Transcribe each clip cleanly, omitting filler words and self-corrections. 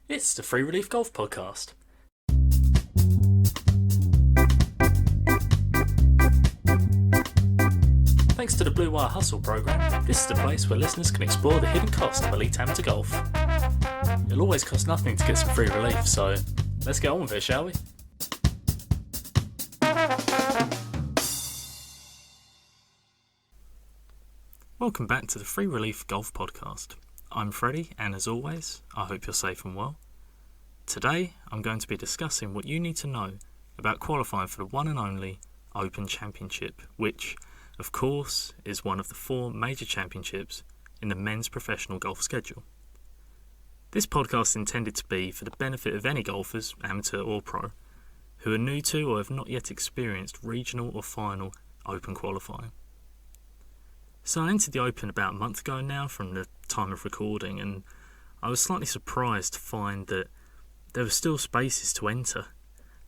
It's the Free Relief Golf Podcast. Thanks to the Blue Wire Hustle program, this is the place where listeners can explore the hidden cost of elite amateur golf. It'll always cost nothing to get some free relief, so let's get on with it, shall we? Welcome back to the Free Relief Golf Podcast. I'm Freddie, and as always, I hope you're safe and well. Today, I'm going to be discussing what you need to know about qualifying for the one and only Open Championship, which, of course, is one of the 4 major championships in the men's professional golf schedule. This podcast is intended to be for the benefit of any golfers, amateur or pro, who are new to or have not yet experienced regional or final Open qualifying. So I entered the Open about a month ago now from the time of recording, and I was slightly surprised to find that there were still spaces to enter,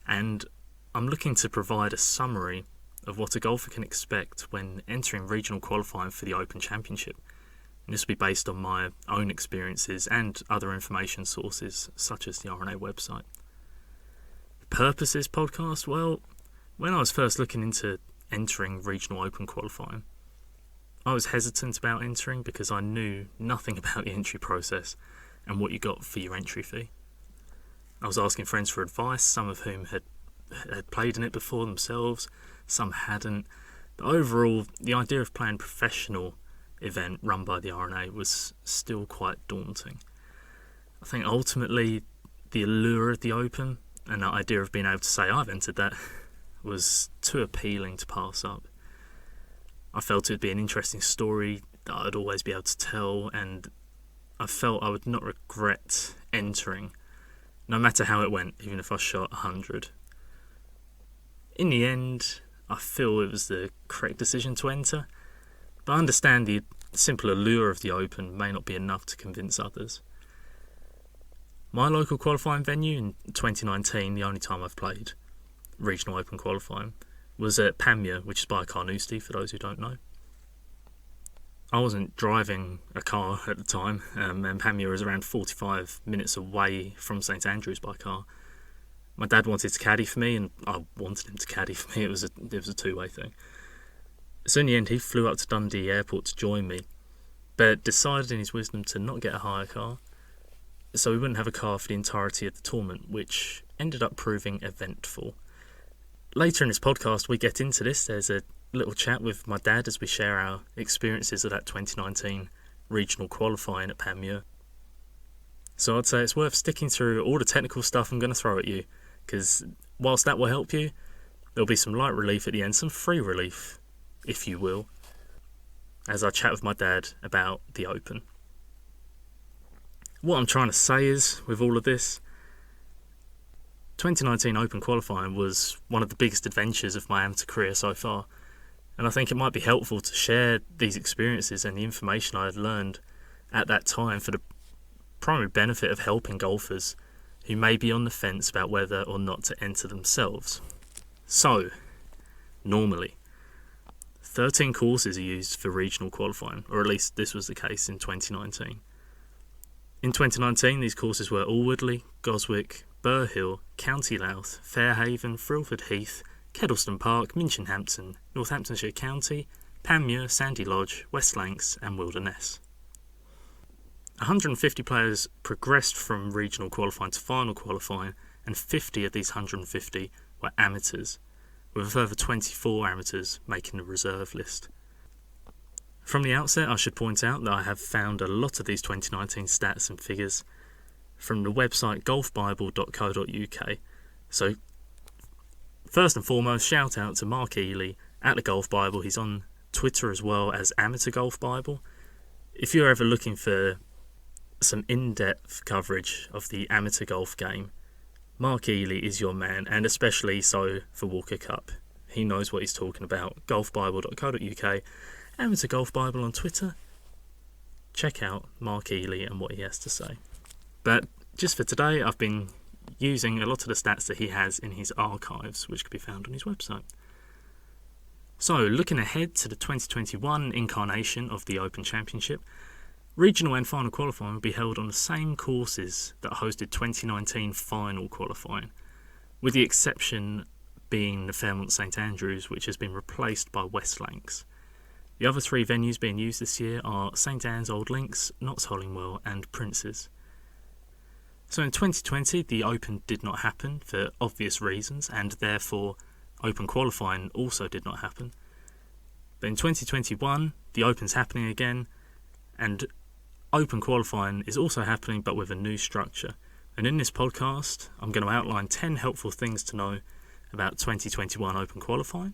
and I'm looking to provide a summary of what a golfer can expect when entering regional qualifying for the Open Championship. And this will be based on my own experiences and other information sources such as the R&A website. The purpose of this podcast? Well, when I was first looking into entering regional Open qualifying, I was hesitant about entering because I knew nothing about the entry process and what you got for your entry fee. I was asking friends for advice, some of whom had played in it before themselves, some hadn't. But overall, the idea of playing a professional event run by the R&A was still quite daunting. I think ultimately the allure of the Open and the idea of being able to say I've entered that was too appealing to pass up. I felt it would be an interesting story that I'd always be able to tell, and I felt I would not regret entering, no matter how it went, even if I shot 100. In the end, I feel it was the correct decision to enter, but I understand the simple allure of the Open may not be enough to convince others. My local qualifying venue in 2019, the only time I've played regional Open qualifying, was at Panmure, which is by Carnoustie, for those who don't know. I wasn't driving a car at the time, and Panmure is around 45 minutes away from St Andrews by car. My dad wanted to caddy for me, and I wanted him to caddy for me. It was a two-way thing. So in the end, he flew up to Dundee Airport to join me, but decided in his wisdom to not get a hire car, so we wouldn't have a car for the entirety of the tournament, which ended up proving eventful. Later in this podcast, we get into this. There's a little chat with my dad as we share our experiences of that 2019 regional qualifying at Panmure. So I'd say it's worth sticking through all the technical stuff I'm going to throw at you, because whilst that will help you, there'll be some light relief at the end, some free relief, if you will, as I chat with my dad about the Open. What I'm trying to say is, with all of this, 2019 Open qualifying was one of the biggest adventures of my amateur career so far, and I think it might be helpful to share these experiences and the information I had learned at that time for the primary benefit of helping golfers who may be on the fence about whether or not to enter themselves. So, normally, 13 courses are used for regional qualifying, or at least this was the case in 2019. In 2019, these courses were Alwoodley, Goswick, Burr Hill, County Louth, Fairhaven, Frilford Heath, Kedleston Park, Minchinhampton, Northamptonshire County, Panmure, Sandy Lodge, West Lancs and Wilderness. 150 players progressed from regional qualifying to final qualifying, and 50 of these 150 were amateurs, with a further 24 amateurs making the reserve list. From the outset, I should point out that I have found a lot of these 2019 stats and figures from the website golfbible.co.uk. So, first and foremost, shout out to Mark Ely at the Golf Bible. He's on Twitter as well as Amateur Golf Bible. If you're ever looking for some in-depth coverage of the amateur golf game, Mark Ely is your man, and especially so for Walker Cup. He knows what he's talking about. golfbible.co.uk, Amateur Golf Bible on Twitter. Check out Mark Ely and what he has to say. But just for today, I've been using a lot of the stats that he has in his archives, which can be found on his website. So, looking ahead to the 2021 incarnation of the Open Championship, Regional and final qualifying will be held on the same courses that hosted 2019 final qualifying, with the exception being the Fairmont St Andrews, which has been replaced by West Lancs. The other three venues being used this year are St Anne's Old Links, Notts Hollingwell and Prince's. So in 2020 the Open did not happen for obvious reasons, and therefore Open qualifying also did not happen. But in 2021 the Open's happening again, and Open qualifying is also happening but with a new structure. And in this podcast I'm going to outline 10 helpful things to know about 2021 Open qualifying.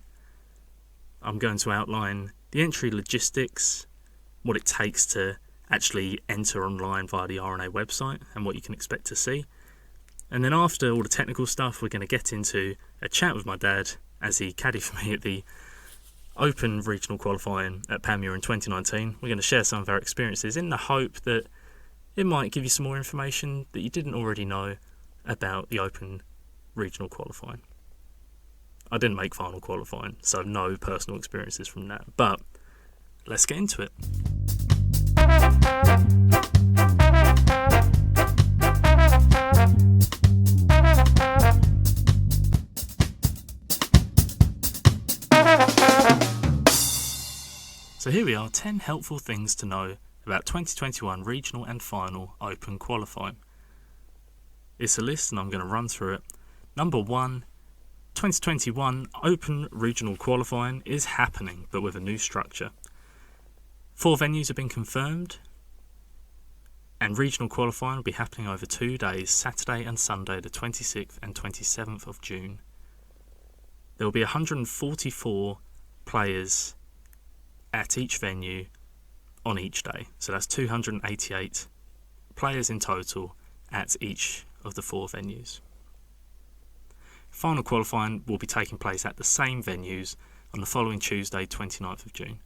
I'm going to outline the entry logistics, what it takes to actually enter online via the RNA website and what you can expect to see. And then after all the technical stuff, we're going to get into a chat with my dad as he caddied for me at the Open regional qualifying at Panmure in 2019. We're going to share some of our experiences in the hope that it might give you some more information that you didn't already know about the Open regional qualifying. I didn't make final qualifying, so no personal experiences from that, but let's get into it. So here we are, 10 helpful things to know about 2021 regional and final Open qualifying. It's a list and I'm going to run through it. Number 1, 2021 Open regional qualifying is happening, but with a new structure. 4 venues have been confirmed, and regional qualifying will be happening over 2 days, Saturday and Sunday, the 26th and 27th of June. There will be 144 players at each venue on each day, so that's 288 players in total at each of the 4 venues. Final qualifying will be taking place at the same venues on the following Tuesday, 29th of June.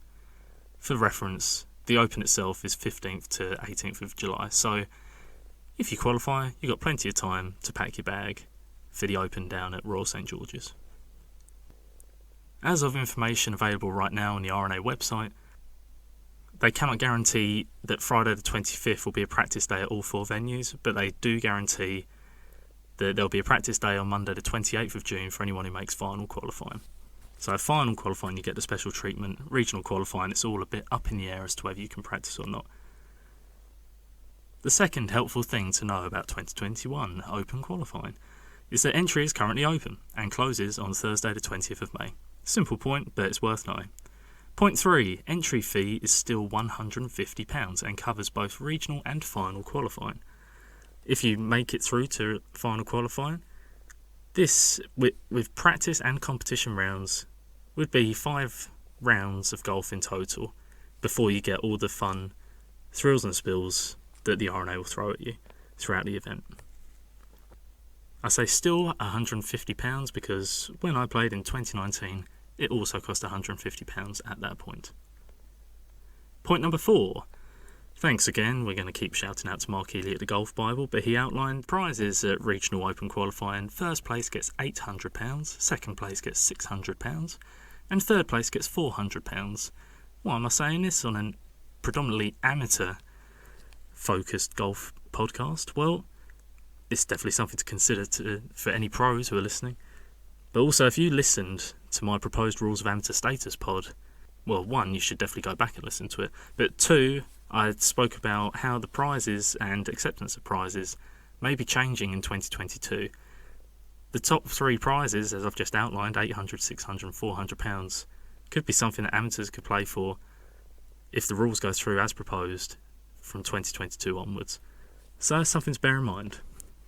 For reference, the Open itself is 15th to 18th of July, so if you qualify, you've got plenty of time to pack your bag for the Open down at Royal St George's. As of information available right now on the RNA website, they cannot guarantee that Friday the 25th will be a practice day at all 4 venues, but they do guarantee that there'll be a practice day on Monday the 28th of June for anyone who makes final qualifying. So final qualifying you get the special treatment, regional qualifying it's all a bit up in the air as to whether you can practice or not. The second helpful thing to know about 2021 Open qualifying is that entry is currently open and closes on Thursday the 20th of May. Simple point, but it's worth knowing. Point 3, entry fee is still £150 and covers both regional and final qualifying. If you make it through to final qualifying, this, with practice and competition rounds, would be 5 rounds of golf in total before you get all the fun thrills and spills that the RNA will throw at you throughout the event. I say still £150 because when I played in 2019, it also cost £150 at that point. Point number 4. Thanks again, we're going to keep shouting out to Mark Healy at the Golf Bible, but he outlined prizes at Regional Open qualifying. First place gets £800, second place gets £600, and third place gets £400. Why am I saying this on a predominantly amateur-focused golf podcast? Well, it's definitely something to consider for any pros who are listening. But also, if you listened to my proposed Rules of Amateur Status pod, well, 1, you should definitely go back and listen to it, but 2, I spoke about how the prizes and acceptance of prizes may be changing in 2022. The top 3 prizes, as I've just outlined, £800, £600 and £400, could be something that amateurs could play for if the rules go through as proposed from 2022 onwards. So that's something to bear in mind.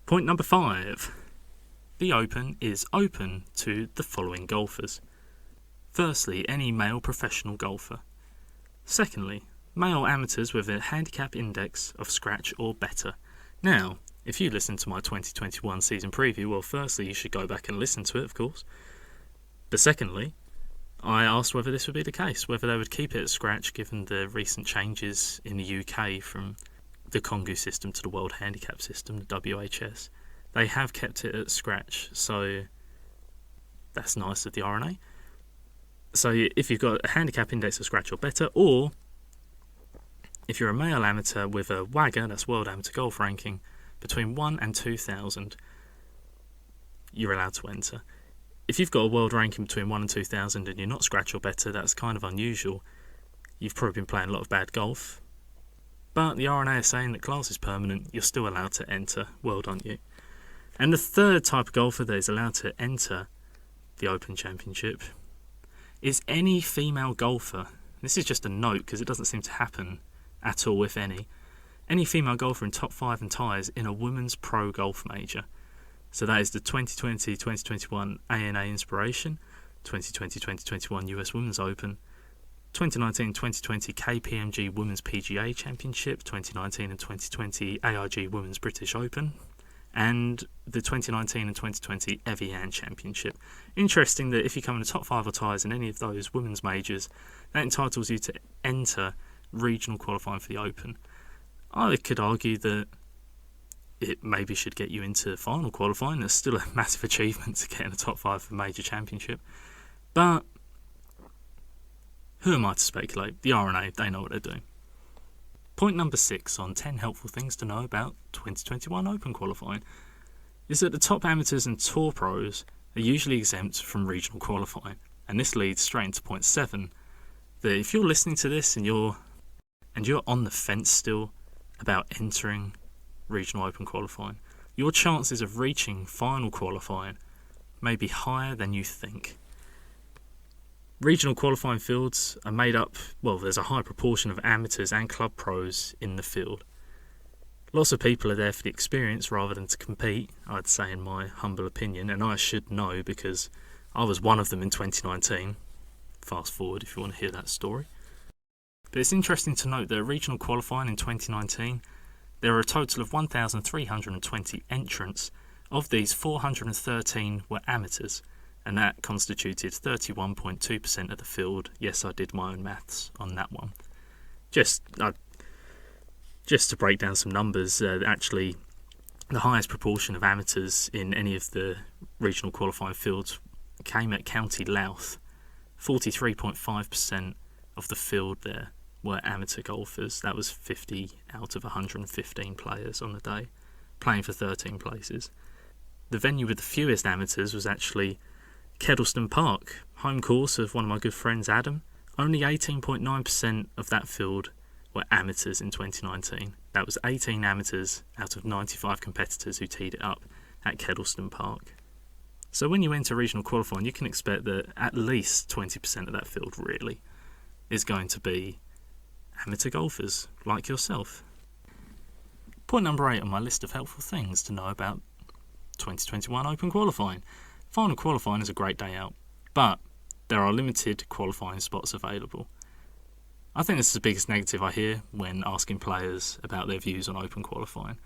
Point number 5. The Open is open to the following golfers. Firstly, any male professional golfer. Secondly, male amateurs with a handicap index of scratch or better. Now, if you listen to my 2021 season preview, well, firstly, you should go back and listen to it, of course. But secondly, I asked whether this would be the case, whether they would keep it at scratch given the recent changes in the UK from the Congu system to the World Handicap System, the WHS. They have kept it at scratch, so that's nice of the RNA. So if you've got a handicap index of scratch or better, or if you're a male amateur with a WAGR, that's World Amateur Golf Ranking, between 1 and 2,000, you're allowed to enter. If you've got a world ranking between 1 and 2,000 and you're not scratch or better, that's kind of unusual. You've probably been playing a lot of bad golf. But the R&A is saying that class is permanent, you're still allowed to enter. Well done you. And the third type of golfer that is allowed to enter the Open Championship is any female golfer. This is just a note because it doesn't seem to happen at all, if any. Any female golfer in top 5 and ties in a women's pro golf major. So that is the 2020-2021 ANA Inspiration, 2020-2021 US Women's Open, 2019-2020 KPMG Women's PGA Championship, 2019 and 2020 AIG Women's British Open, and the 2019 and 2020 Evian Championship. Interesting that if you come in the top 5 or ties in any of those women's majors, that entitles you to enter regional qualifying for the Open. I could argue that it maybe should get you into final qualifying. It's still a massive achievement to get in the top 5 for a major championship. But who am I to speculate? The R&A, they know what they're doing. Point number 6 on 10 helpful things to know about 2021 Open qualifying is that the top amateurs and tour pros are usually exempt from regional qualifying. And this leads straight into point 7, that if you're listening to this and you're on the fence still about entering regional Open qualifying, your chances of reaching final qualifying may be higher than you think. Regional qualifying fields are made up, there's a high proportion of amateurs and club pros in the field. Lots of people are there for the experience rather than to compete, I'd say, in my humble opinion, and I should know because I was one of them in 2019. Fast forward if you want to hear that story. But it's interesting to note that regional qualifying in 2019, there are a total of 1,320 entrants. Of these, 413 were amateurs, and that constituted 31.2% of the field. Yes, I did my own maths on that one. Just to break down some numbers, actually, the highest proportion of amateurs in any of the regional qualifying fields came at County Louth. 43.5% of the field there were amateur golfers. That was 50 out of 115 players on the day, playing for 13 places. The venue with the fewest amateurs was actually Kedleston Park, home course of one of my good friends Adam. Only 18.9% of that field were amateurs in 2019. That was 18 amateurs out of 95 competitors who teed it up at Kedleston Park. So when you enter regional qualifying, you can expect that at least 20% of that field really is going to be amateur golfers like yourself. Point number 8 on my list of helpful things to know about 2021 Open qualifying. Final qualifying is a great day out, but there are limited qualifying spots available. I think this is the biggest negative I hear when asking players about their views on Open qualifying.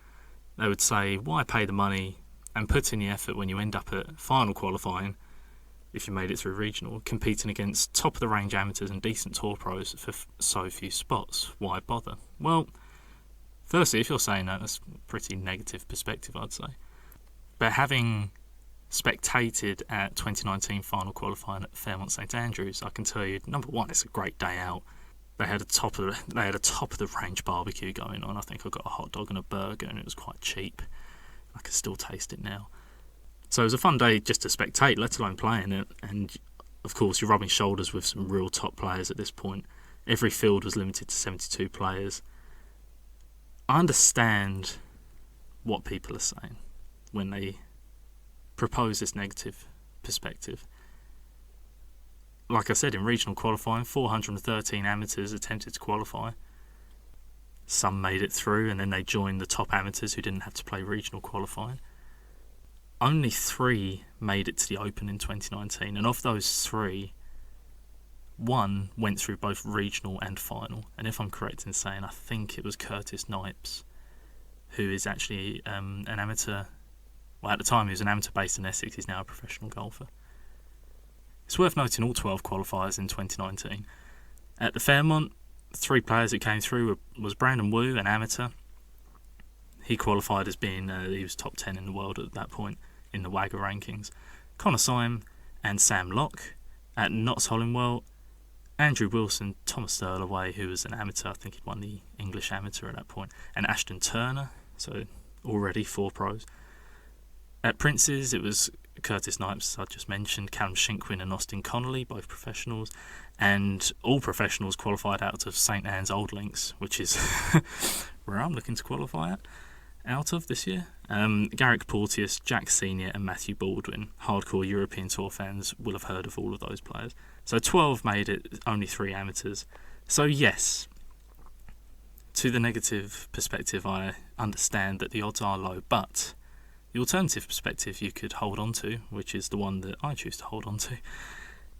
They would say, why pay the money and put in the effort when you end up at final qualifying, if you made it through regional, competing against top-of-the-range amateurs and decent tour pros for so few spots? Why bother? Well, firstly, if you're saying that, that's a pretty negative perspective, I'd say. But having spectated at 2019 final qualifying at Fairmont St Andrews, I can tell you, number one, it's a great day out. They had a top of the range barbecue going on. I think I got a hot dog and a burger, and it was quite cheap. I can still taste it now. So it was a fun day just to spectate, let alone playing it. And of course, you're rubbing shoulders with some real top players at this point. Every field was limited to 72 players. I understand what people are saying when they propose this negative perspective. Like I said, in regional qualifying, 413 amateurs attempted to qualify. Some made it through and then they joined the top amateurs who didn't have to play regional qualifying. Only 3 made it to the Open in 2019, and of those 3, 1 went through both regional and final. And if I'm correct in saying, I think it was Curtis Knipes, who is actually an amateur. Well, at the time he was an amateur based in Essex. He's now a professional golfer. It's worth noting all 12 qualifiers in 2019. At the Fairmont, 3 players that came through was Brandon Wu, an amateur. He qualified as being, he was top 10 in the world at that point in the WAGR rankings. Connor Syme and Sam Locke. At Notts Hollingwell, Andrew Wilson, Thomas Thirlaway, who was an amateur, I think he'd won the English amateur at that point, and Ashton Turner, so already 4 pros. At Prince's, it was Curtis Snipes, I just mentioned, Callum Shinkwin and Austin Connolly, both professionals, and all professionals qualified out of St Anne's Old Links, which is where I'm looking to qualify out of this year. Garrick Porteous, Jack Senior and Matthew Baldwin. Hardcore European Tour fans will have heard of all of those players. So 12 made it, only 3 amateurs. So yes, to the negative perspective, I understand that the odds are low, but the alternative perspective you could hold on to, which is the one that I choose to hold on to,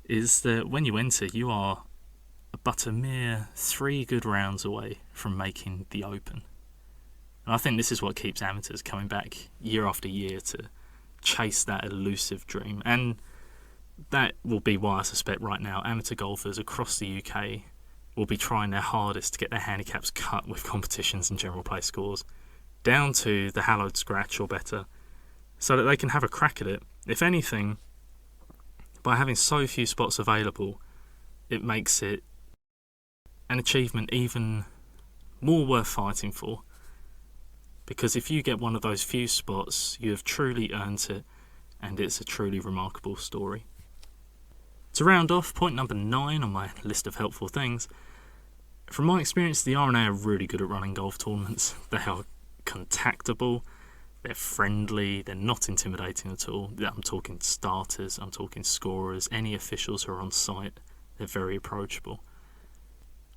is that when you enter, you are but a mere 3 good rounds away from making the Open. And I think this is what keeps amateurs coming back year after year to chase that elusive dream. And that will be why I suspect right now amateur golfers across the UK will be trying their hardest to get their handicaps cut with competitions and general play scores down to the hallowed scratch or better, so that they can have a crack at it. If anything, by having so few spots available, it makes it an achievement even more worth fighting for. Because if you get one of those few spots, you have truly earned it, and it's a truly remarkable story. To round off, point number 9 on my list of helpful things. From my experience, the RNA are really good at running golf tournaments. They are contactable, they're friendly, they're not intimidating at all. I'm talking starters, I'm talking scorers, any officials who are on site, they're very approachable.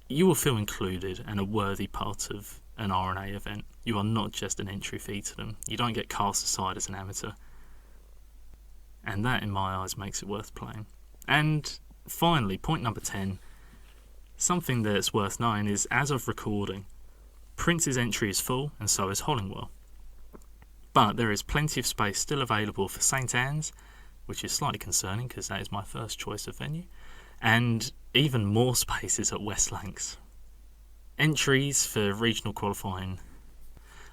You will feel included and a worthy part of an RNA event. You are not just an entry fee to them. You don't get cast aside as an amateur. And that, in my eyes, makes it worth playing. And finally, point number 10, something that's worth knowing is, as of recording, Prince's entry is full and so is Hollingwell. But there is plenty of space still available for St Anne's, which is slightly concerning because that is my first choice of venue, and even more spaces at West Lancs. Entries for regional qualifying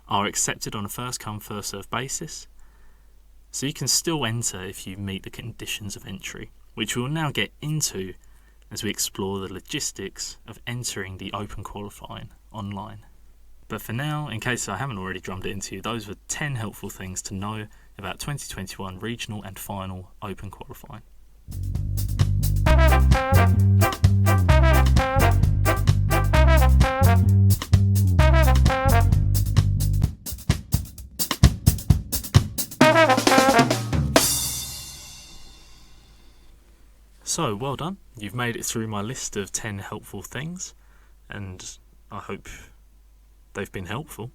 are accepted on a first-come, first-served basis, so you can still enter if you meet the conditions of entry, which we will now get into as we explore the logistics of entering the Open qualifying online. But for now, in case I haven't already drummed it into you, those were 10 helpful things to know about 2021 regional and final Open qualifying. So, well done. You've made it through my list of 10 helpful things, and I hope they've been helpful.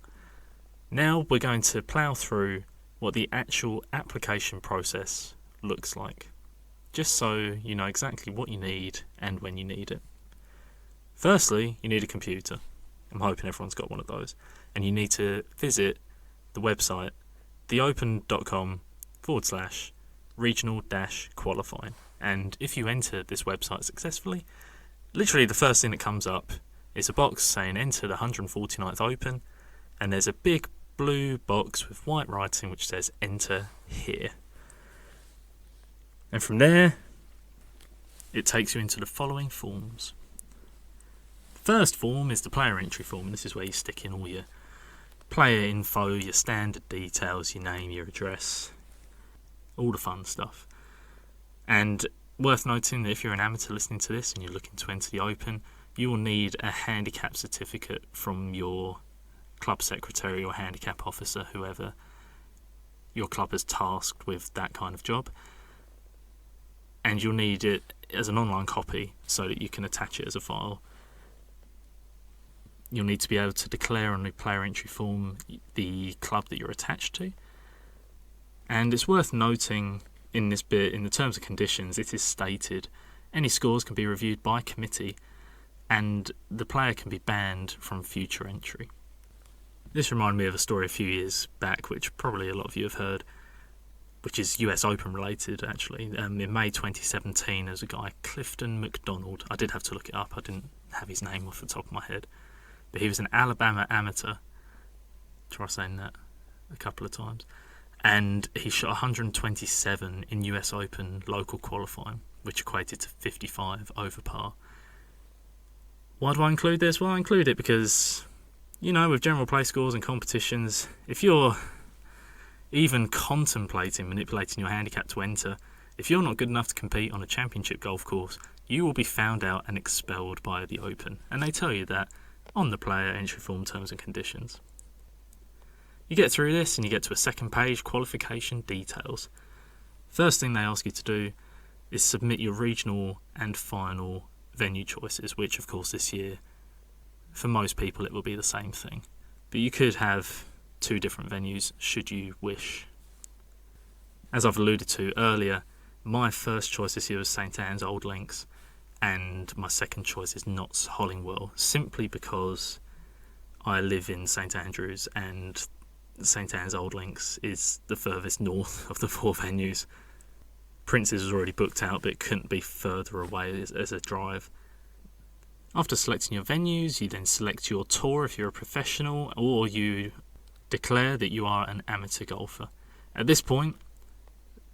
Now we're going to plough through what the actual application process looks like, just so you know exactly what you need and when you need it. Firstly, you need a computer. I'm hoping everyone's got one of those. And you need to visit the website, theopen.com/regional-qualifying. And if you enter this website successfully, literally the first thing that comes up is a box saying enter the 149th Open, and there's a big blue box with white writing which says enter here. And from there, it takes you into the following forms. The first form is the player entry form, and this is where you stick in all your player info, your standard details, your name, your address, all the fun stuff. And worth noting that if you're an amateur listening to this and you're looking to enter the Open, you will need a handicap certificate from your club secretary or handicap officer, whoever your club has tasked with that kind of job. And you'll need it as an online copy so that you can attach it as a file. You'll need to be able to declare on the player entry form the club that you're attached to. And it's worth noting in this bit, in the terms and conditions, it is stated any scores can be reviewed by committee and the player can be banned from future entry. This reminded me of a story a few years back, which probably a lot of you have heard, which is US Open related actually. In May 2017, there's a guy, Clifton McDonald. I did have to look it up, I didn't have his name off the top of my head. But he was an Alabama amateur. Try saying that a couple of times. And he shot 127 in US Open local qualifying, which equated to 55 over par. Why do I include this? Well, I include it because, with general play scores and competitions, if you're even contemplating manipulating your handicap to enter, if you're not good enough to compete on a championship golf course, you will be found out and expelled by the Open. And they tell you that on the player entry form terms and conditions. You get through this and you get to a second page, qualification details. First thing they ask you to do is submit your regional and final venue choices, which of course this year, for most people, it will be the same thing. But you could have 2 different venues should you wish. As I've alluded to earlier, my first choice this year was St Anne's Old Links, and my second choice is Notts Hollingwell, simply because I live in St Andrews and St Anne's Old Links is the furthest north of the 4 venues. Prince's was already booked out, but it couldn't be further away as a drive. After selecting your venues, you then select your tour if you're a professional, or you declare that you are an amateur golfer. At this point,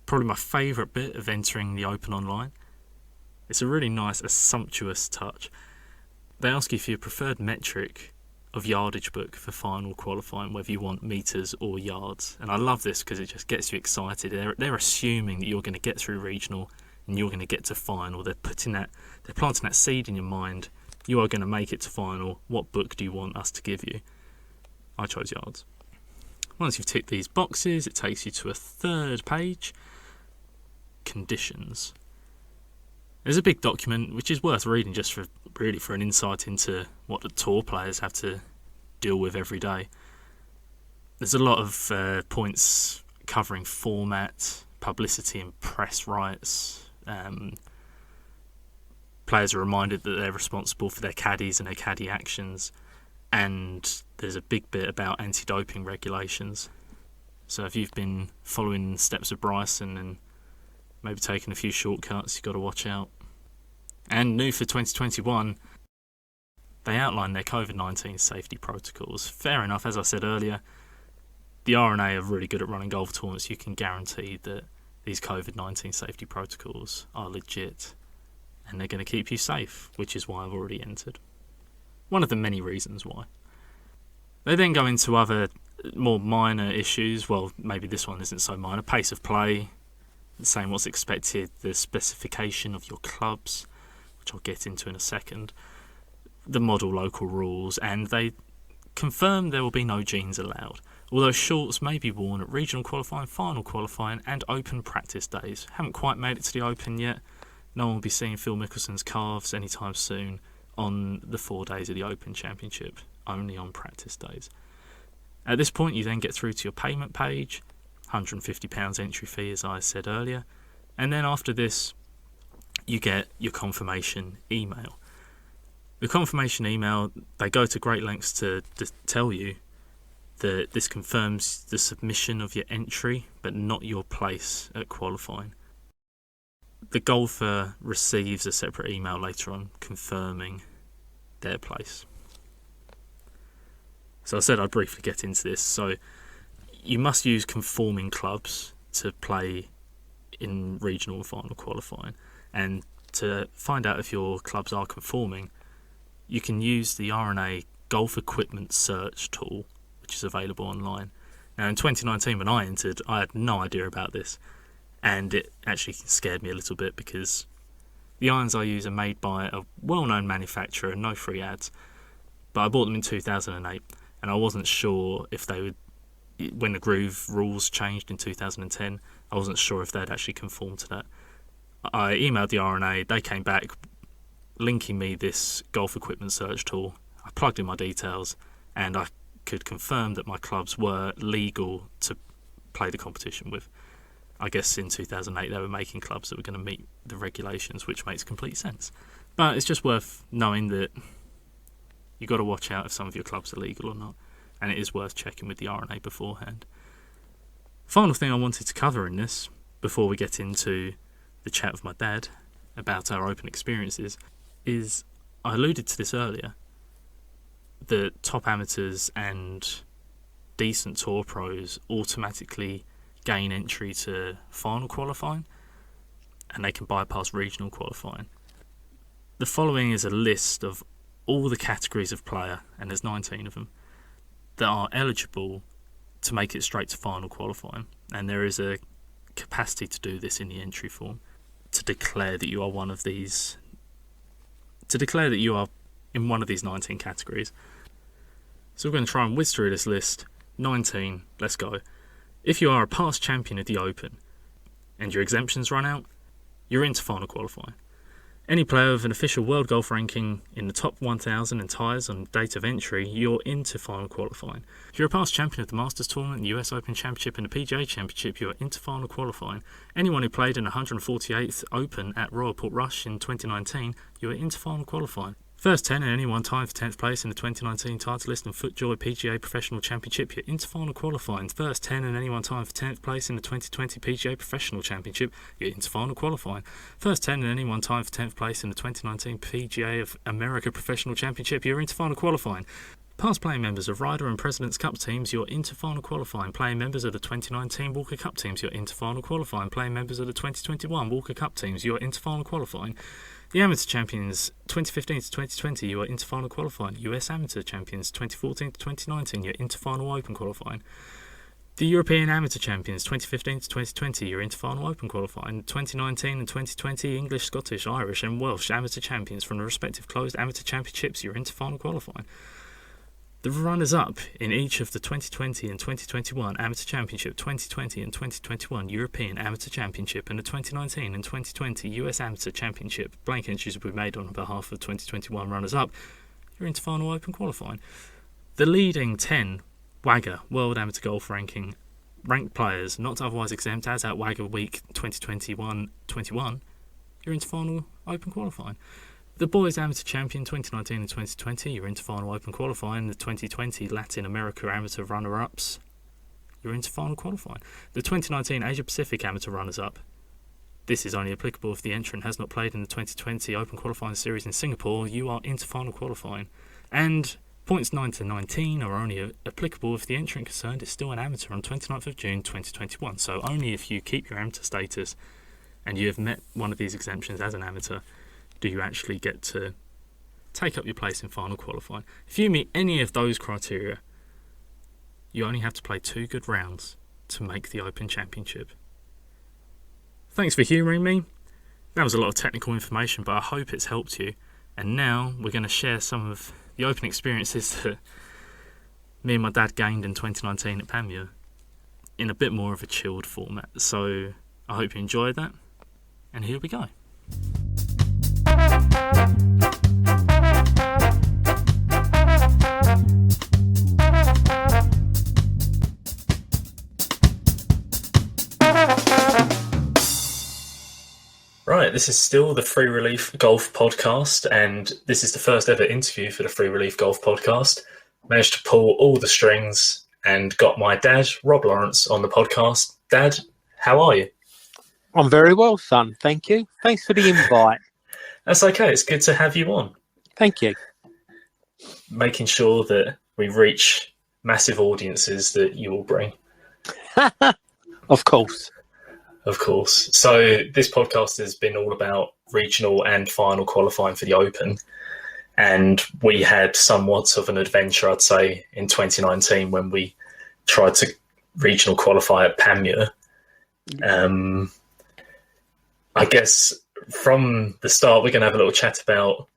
probably my favourite bit of entering the Open online. It's a really nice, a sumptuous touch. They ask you for your preferred metric of yardage book for final qualifying, whether you want metres or yards. And I love this because it just gets you excited. They're assuming that you're going to get through regional and you're going to get to final. They're planting that seed in your mind. You are going to make it to final. What book do you want us to give you? I chose yards. Once you've ticked these boxes, it takes you to a third page, conditions. There's a big document which is worth reading just for an insight into what the tour players have to deal with every day. There's a lot of points covering format, publicity and press rights. Players are reminded that they're responsible for their caddies and their caddy actions, and there's a big bit about anti-doping regulations. So if you've been following the steps of Bryson and maybe taking a few shortcuts, you've got to watch out. And new for 2021, they outline their COVID-19 safety protocols. Fair enough, as I said earlier, the RNA are really good at running golf tournaments. You can guarantee that these COVID-19 safety protocols are legit and they're going to keep you safe, which is why I've already entered. One of the many reasons why. They then go into other more minor issues. Well, maybe this one isn't so minor. Pace of play, saying what's expected, the specification of your clubs, which I'll get into in a second, the model local rules, and they confirm there will be no jeans allowed, although shorts may be worn at regional qualifying, final qualifying and Open practice days. Haven't quite made it to the Open yet. No one will be seeing Phil Mickelson's calves anytime soon on the 4 days of the Open Championship, only on practice days. At this point you then get through to your payment page, £150 entry fee as I said earlier, and then after this you get your confirmation email. The confirmation email, they go to great lengths to tell you that this confirms the submission of your entry but not your place at qualifying. The golfer receives a separate email later on confirming their place. So I said I'd briefly get into this. So you must use conforming clubs to play in regional and final qualifying. And to find out if your clubs are conforming, you can use the RNA Golf Equipment Search tool, which is available online. Now in 2019 when I entered, I had no idea about this, and it actually scared me a little bit because the irons I use are made by a well-known manufacturer, no free ads, but I bought them in 2008 and I wasn't sure if they would, when the groove rules changed in 2010, I wasn't sure if they'd actually conform to that. I emailed the RNA, they came back linking me this Golf Equipment Search tool. I plugged in my details and I could confirm that my clubs were legal to play the competition with. I guess in 2008 they were making clubs that were going to meet the regulations, which makes complete sense. But it's just worth knowing that you've got to watch out if some of your clubs are legal or not, and it is worth checking with the RNA beforehand. Final thing I wanted to cover in this, before we get into the chat with my dad about our Open experiences, is I alluded to this earlier, that top amateurs and decent tour pros automatically gain entry to final qualifying and they can bypass regional qualifying. The following is a list of all the categories of player, and there's 19 of them, that are eligible to make it straight to final qualifying. And there is a capacity to do this in the entry form, to declare that you are one of these, to declare that you are in one of these 19 categories. So we're going to try and whiz through this list. 19, let's go. If you are a past champion of the Open and your exemptions run out, you're into final qualifying. Any player with an official world golf ranking in the top 1,000 and ties on date of entry, you're into final qualifying. If you're a past champion of the Masters Tournament, the US Open Championship and the PGA Championship, you're into final qualifying. Anyone who played in the 148th Open at Royal Portrush in 2019, you're into final qualifying. First 10 and anyone tied for 10th place in the 2019 Titleist and FootJoy PGA Professional Championship, you're into final qualifying. First 10 and anyone tied for 10th place in the 2020 PGA Professional Championship, you're into final qualifying. First 10 and anyone tied for 10th place in the 2019 PGA of America Professional Championship, you're into final qualifying. Past playing members of Ryder and President's Cup teams, you're into final qualifying. Playing members of the 2019 Walker Cup teams, you're into final qualifying. Playing members of the 2021 Walker Cup teams, you're into final qualifying. The Amateur Champions 2015 to 2020, you are into final qualifying. US Amateur Champions 2014 to 2019, you're into final Open qualifying. The European Amateur Champions 2015 to 2020, you're into final Open qualifying. 2019 and 2020 English, Scottish, Irish and Welsh Amateur Champions from the respective closed Amateur Championships, you're into final qualifying. The runners-up in each of the 2020 and 2021 Amateur Championship, 2020 and 2021 European Amateur Championship, and the 2019 and 2020 US Amateur Championship, blank entries will be made on behalf of 2021 runners-up, you're into final Open qualifying. The leading 10 WAGR World Amateur Golf Ranking ranked players not otherwise exempt as at WAGR Week 2021-21, you're into final Open qualifying. The Boys Amateur Champion 2019 and 2020, you're into final Open qualifying. The 2020 Latin America Amateur Runner-Ups, you're into final qualifying. The 2019 Asia Pacific Amateur Runners-Up, this is only applicable if the entrant has not played in the 2020 Open Qualifying Series in Singapore, you are into final qualifying. And points 9 to 19 are only applicable if the entrant concerned is still an amateur on 29th of June 2021. So only if you keep your amateur status and you have met one of these exemptions as an amateur, do you actually get to take up your place in final qualifying. If you meet any of those criteria, you only have to play 2 good rounds to make the Open Championship. Thanks for humouring me. That was a lot of technical information, but I hope it's helped you. And now we're going to share some of the Open experiences that me and my dad gained in 2019 at Panmure in a bit more of a chilled format. So I hope you enjoyed that. And here we go. Right, this is still the Free Relief Golf Podcast, and this is the first ever interview for the Free Relief Golf Podcast. Managed to pull all the strings and got my dad, Rob Lawrence, on the podcast. Dad, how are you? I'm very well, son. Thank you. Thanks for the invite. That's okay. It's good to have you on. Thank you. Making sure that we reach massive audiences that you will bring. Of course. Of course. So this podcast has been all about regional and final qualifying for the Open. And we had somewhat of an adventure, I'd say, in 2019 when we tried to regional qualify at Panmure. I guess from the start, we're going to have a little chat about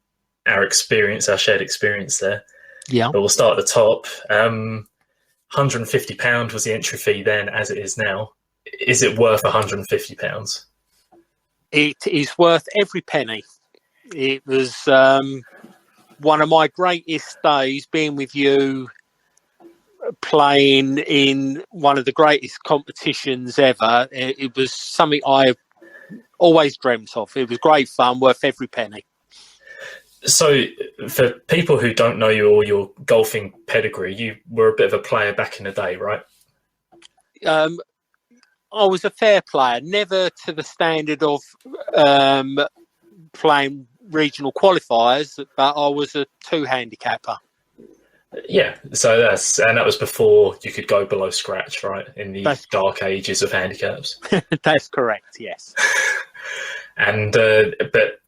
our experience, our shared experience there. Yeah. But we'll start at the top. £150 was the entry fee then, as it is now. Is it worth £150? It is worth every penny. It was one of my greatest days being with you, playing in one of the greatest competitions ever. It was something I always dreamt of. It was great fun, worth every penny. So for people who don't know you or your golfing pedigree, you were a bit of a player back in the day, right? I was a fair player, never to the standard of playing regional qualifiers, but I was a 2 handicapper. Yeah, so that was before you could go below scratch, right? In the dark ages of handicaps. That's correct, yes. And but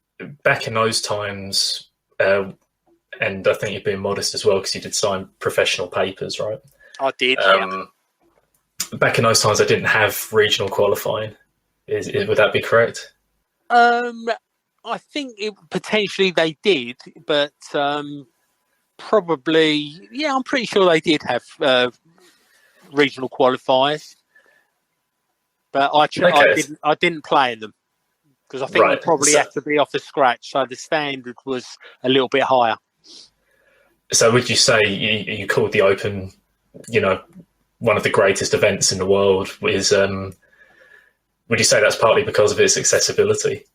back in those times, and I think you're being modest as well because you did sign professional papers, right? I did, yeah. Back in those times, I didn't have regional qualifying. Would that be correct? I think potentially they did, but probably, yeah, I'm pretty sure they did have regional qualifiers. But I didn't play in them because I think they probably had to be off the scratch, so the standard was a little bit higher. So would you say you called the Open, one of the greatest events in the world? Would you say that's partly because of its accessibility?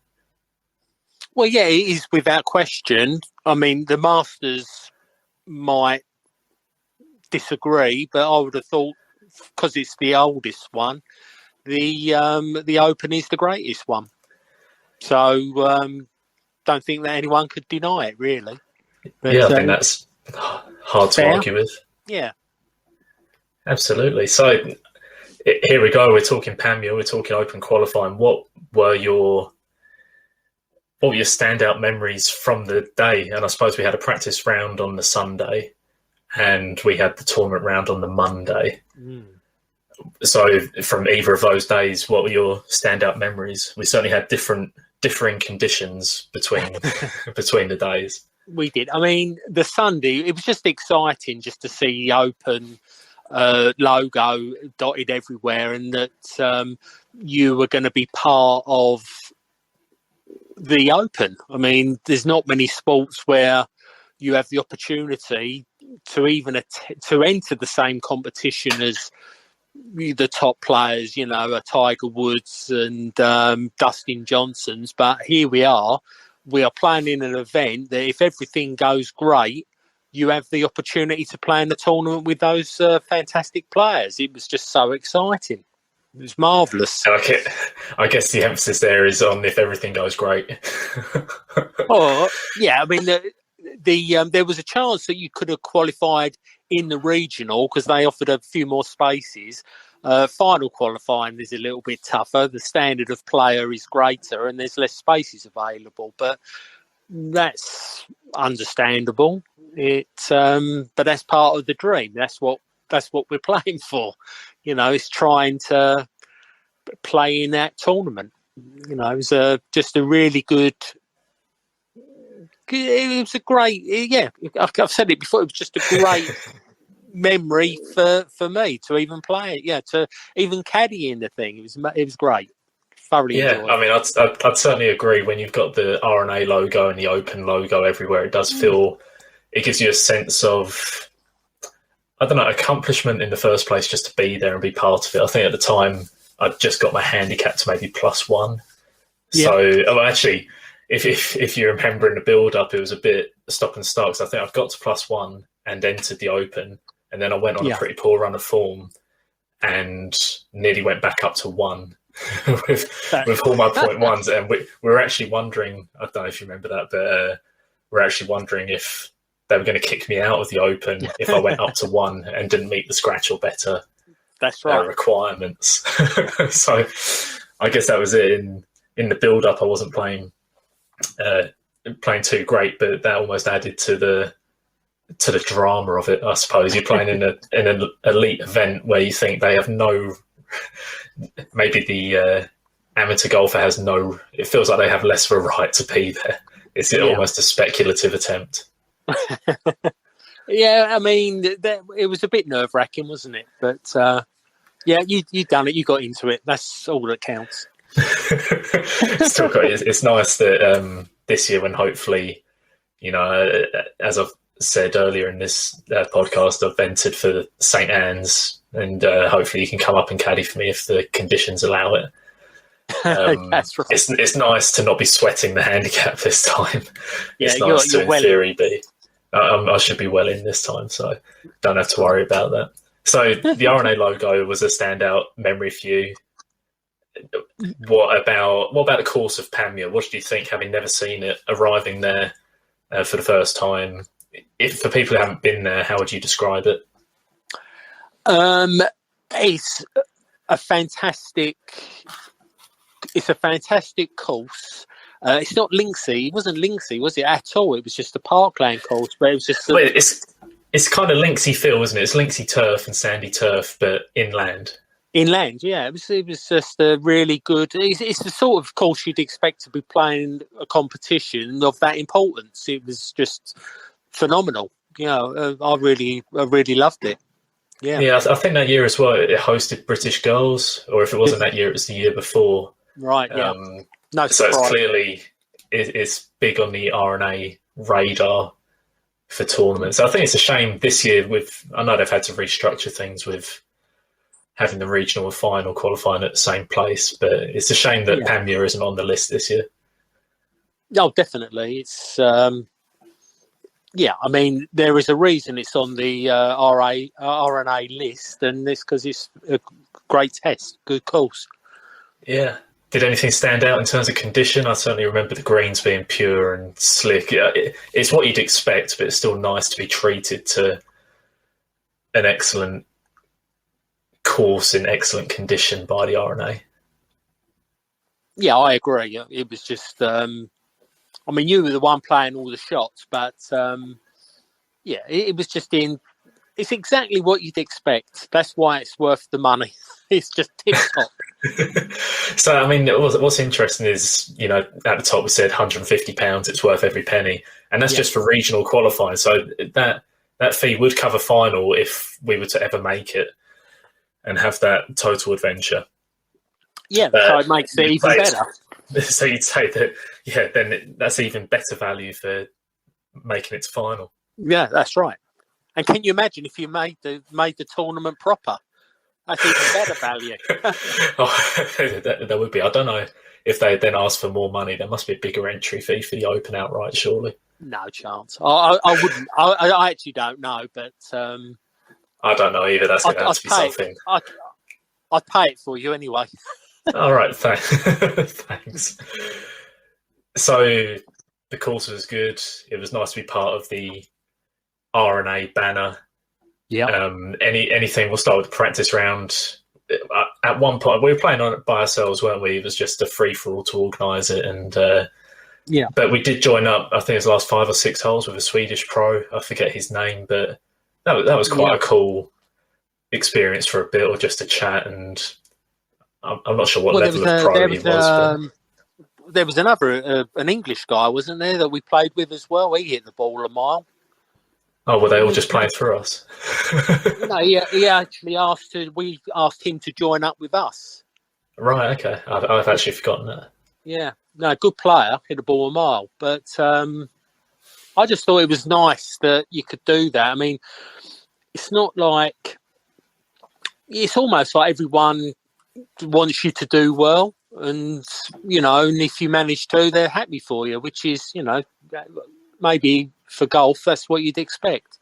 Well, yeah, it is without question. I mean, the Masters might disagree, but I would have thought, because it's the oldest one, the Open is the greatest one. So don't think that anyone could deny it, really. But, yeah, I think that's hard to argue with. Yeah. Absolutely. So here we go. We're talking PAMUA, we're talking Open qualifying. What were your standout memories from the day? And I suppose we had a practice round on the Sunday and we had the tournament round on the Monday. So from either of those days, what were your standout memories? We certainly had differing conditions between the days. We did. I mean, the Sunday, it was just exciting just to see the Open logo dotted everywhere, and that you were going to be part of the Open. I mean, there's not many sports where you have the opportunity to even to enter the same competition as the top players, Tiger Woods and Dustin Johnson's. But here we are planning an event that if everything goes great, you have the opportunity to play in the tournament with those fantastic players. It was just so exciting. It was marvellous. I guess the emphasis there is on if everything goes great. Oh, yeah. I mean, there was a chance that you could have qualified in the regional because they offered a few more spaces. Final qualifying is a little bit tougher. The standard of player is greater and there's less spaces available. But that's understandable. But that's part of the dream. That's what we're playing for. It's trying to play in that tournament. It was just a really good. It was a great. Yeah, I've said it before. It was just a great memory for me to even play it. Yeah, to even caddy in the thing. It was great. Thoroughly enjoyed. I mean, I'd certainly agree. When you've got the RNA logo and the Open logo everywhere, it does feel. It gives you a sense of, I don't know, accomplishment in the first place just to be there and be part of it. I think at the time I'd just got my handicap to maybe +1. Yeah. So actually, if you remember in the build-up, it was a bit stop and start. I think I've got to +1 and entered the Open, and then I went on a pretty poor run of form and nearly went back up to 1 with all my .1s. And we were actually wondering, I don't know if you remember that, but we're actually wondering if they were going to kick me out of the Open if I went up to 1 and didn't meet the scratch or better requirements. So I guess that was it. In the build-up, I wasn't playing too great, but that almost added to the drama of it, I suppose. You're playing in an elite event where you think they have maybe the amateur golfer has it feels like they have less of a right to be there. It's almost a speculative attempt. Yeah, I mean, it was a bit nerve-wracking, wasn't it? But yeah, you done it. You got into it. That's all that counts. Still got it. It's nice that this year, when hopefully, as I've said earlier in this podcast, I've entered for St. Anne's, and hopefully you can come up and caddy for me if the conditions allow it. That's right. It's nice to not be sweating the handicap this time. Yeah, it's nice to, in theory, be. I should be well in this time, so don't have to worry about that. So the RNA logo was a standout memory for you. What about the course of PAMUA? What did you think, having never seen it, arriving there for the first time? If for people who haven't been there, how would you describe it? It's a fantastic course. It's not linksy. It wasn't linksy, was it at all? It was just a parkland course, but it was just. Well, it's kind of linksy feel, isn't it? It's linksy turf and sandy turf, but inland. Inland, yeah, it was just a really good. It's the sort of course you'd expect to be playing a competition of that importance. It was just phenomenal. I really loved it. Yeah, Yeah. I think that year as well, it hosted British Girls, or if it wasn't that year, it was the year before. right. Yeah, no So surprise. it's clearly it's big on the RNA radar for tournaments. I think it's a shame this year. I know they've had to restructure things with having the regional and final qualifying at the same place, but it's a shame that Panmure isn't on the list this year. Oh, definitely. It's I mean, there is a reason it's on the RNA list, and it's because it's a great test, good course. Yeah. Did anything stand out in terms of condition? I certainly remember the greens being pure and slick. It's what you'd expect, but it's still nice to be treated to an excellent course in excellent condition by the RNA. Yeah, I agree. It was just, I mean, you were the one playing all the shots, but it was just it's exactly what you'd expect. That's why it's worth the money. It's just tip top. So, I mean, what's interesting is, at the top we said £150, it's worth every penny. And that's just for regional qualifying. So that fee would cover final if we were to ever make it and have that total adventure. Yeah, so it makes it even better. So you'd say that, then that's even better value for making it to final. Yeah, that's right. And can you imagine if you made the tournament proper? That's even better value. There would be. I don't know if they then ask for more money. There must be a bigger entry fee for the Open outright, surely. No chance. I wouldn't. I actually don't know, but I don't know either. That's going to have to be something. I'd pay it for you anyway. All right, thanks. So the course was good. It was nice to be part of the RNA banner. Yeah. Anything? We'll start with the practice round. At one point, we were playing on it by ourselves, weren't we? It was just a free for all to organise it, and But we did join up. I think it was the last 5 or 6 holes with a Swedish pro. I forget his name, but that was quite a cool experience for a bit, or just a chat. And I'm not sure what level of pro he was. There was another an English guy, wasn't there, that we played with as well? He hit the ball a mile. Oh, were they all just playing for us? No, he actually we asked him to join up with us. Right, okay. I've actually forgotten that. Yeah, no, good player, hit the ball a mile. But I just thought it was nice that you could do that. I mean, it's not like... It's almost like everyone wants you to do well. And, and if you manage to, they're happy for you, which is, maybe for golf, that's what you'd expect.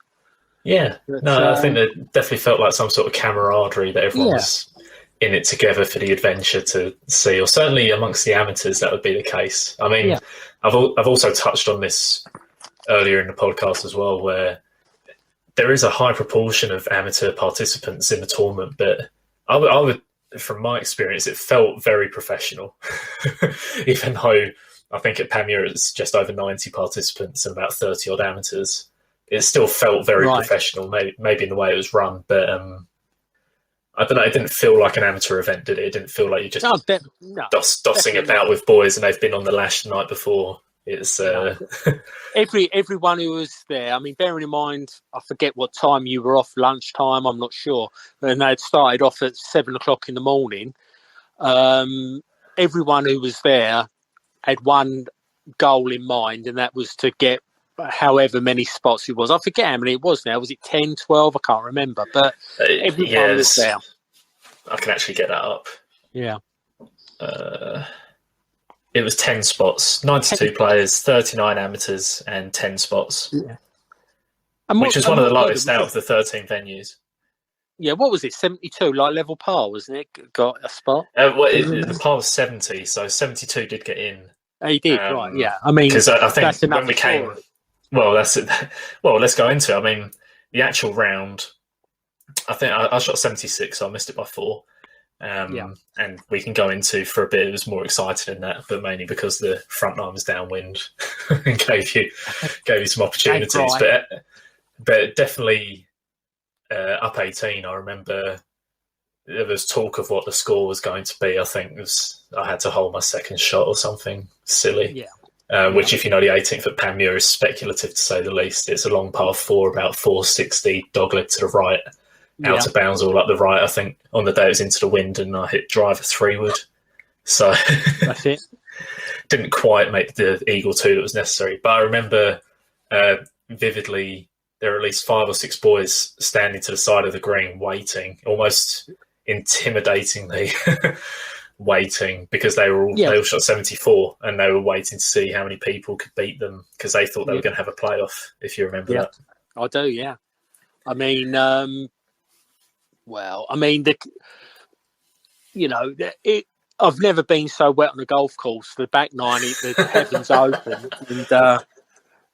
Yeah. No, I think it definitely felt like some sort of camaraderie that everyone was in it together for the adventure to see, or certainly amongst the amateurs, that would be the case. I mean, I've also touched on this earlier in the podcast as well, where there is a high proportion of amateur participants in the tournament, but I would, from my experience, it felt very professional, even though I think at Panmure it's just over 90 participants and about 30 odd amateurs. It still felt very professional, maybe in the way it was run, but I don't know, it didn't feel like an amateur event, did it? It didn't feel like you're just dossing about with boys and they've been on the lash the night before. It's everyone who was there, I mean, bearing in mind, I forget what time you were off, lunchtime, I'm not sure, and they'd started off at 7 o'clock in the morning. Everyone who was there had one goal in mind, and that was to get however many spots it was. I forget how many it was now. Was it 10, 12? I can't remember, but everyone was there. I can actually get that up. Yeah. It was 10 spots, 92 players, 39 amateurs, and 10 spots, which is one of the lowest out of the 13 venues. Yeah, what was it? 72, like level par, wasn't it? Got a spot. The par was 70, so 72 did get in. Oh, he did, right? Yeah, I mean, because I think when we came, that's it. Well, let's go into it. I mean, the actual round, I think I shot 76, so I missed it by 4. Yeah. And we can go into for a bit. It was more exciting than that, but mainly because the front nine was downwind and gave you some opportunities. But definitely up 18. I remember there was talk of what the score was going to be. I think I had to hold my second shot or something silly. Yeah. Which, if you know the 18th at Panmure, is speculative to say the least. It's a long par four, about 460, dogleg to the right, out of bounds all up the right. I think on the day it was into the wind, and I hit driver 3-wood. So that's it. Didn't quite make the eagle 2 that was necessary. But I remember vividly, there were at least 5 or 6 boys standing to the side of the green, waiting, almost intimidatingly. Waiting, because they all shot 74, and they were waiting to see how many people could beat them, because they thought they were going to have a playoff, if you remember that. I do, yeah. I mean, I've never been so wet on a golf course. The back nine, the heavens open. And,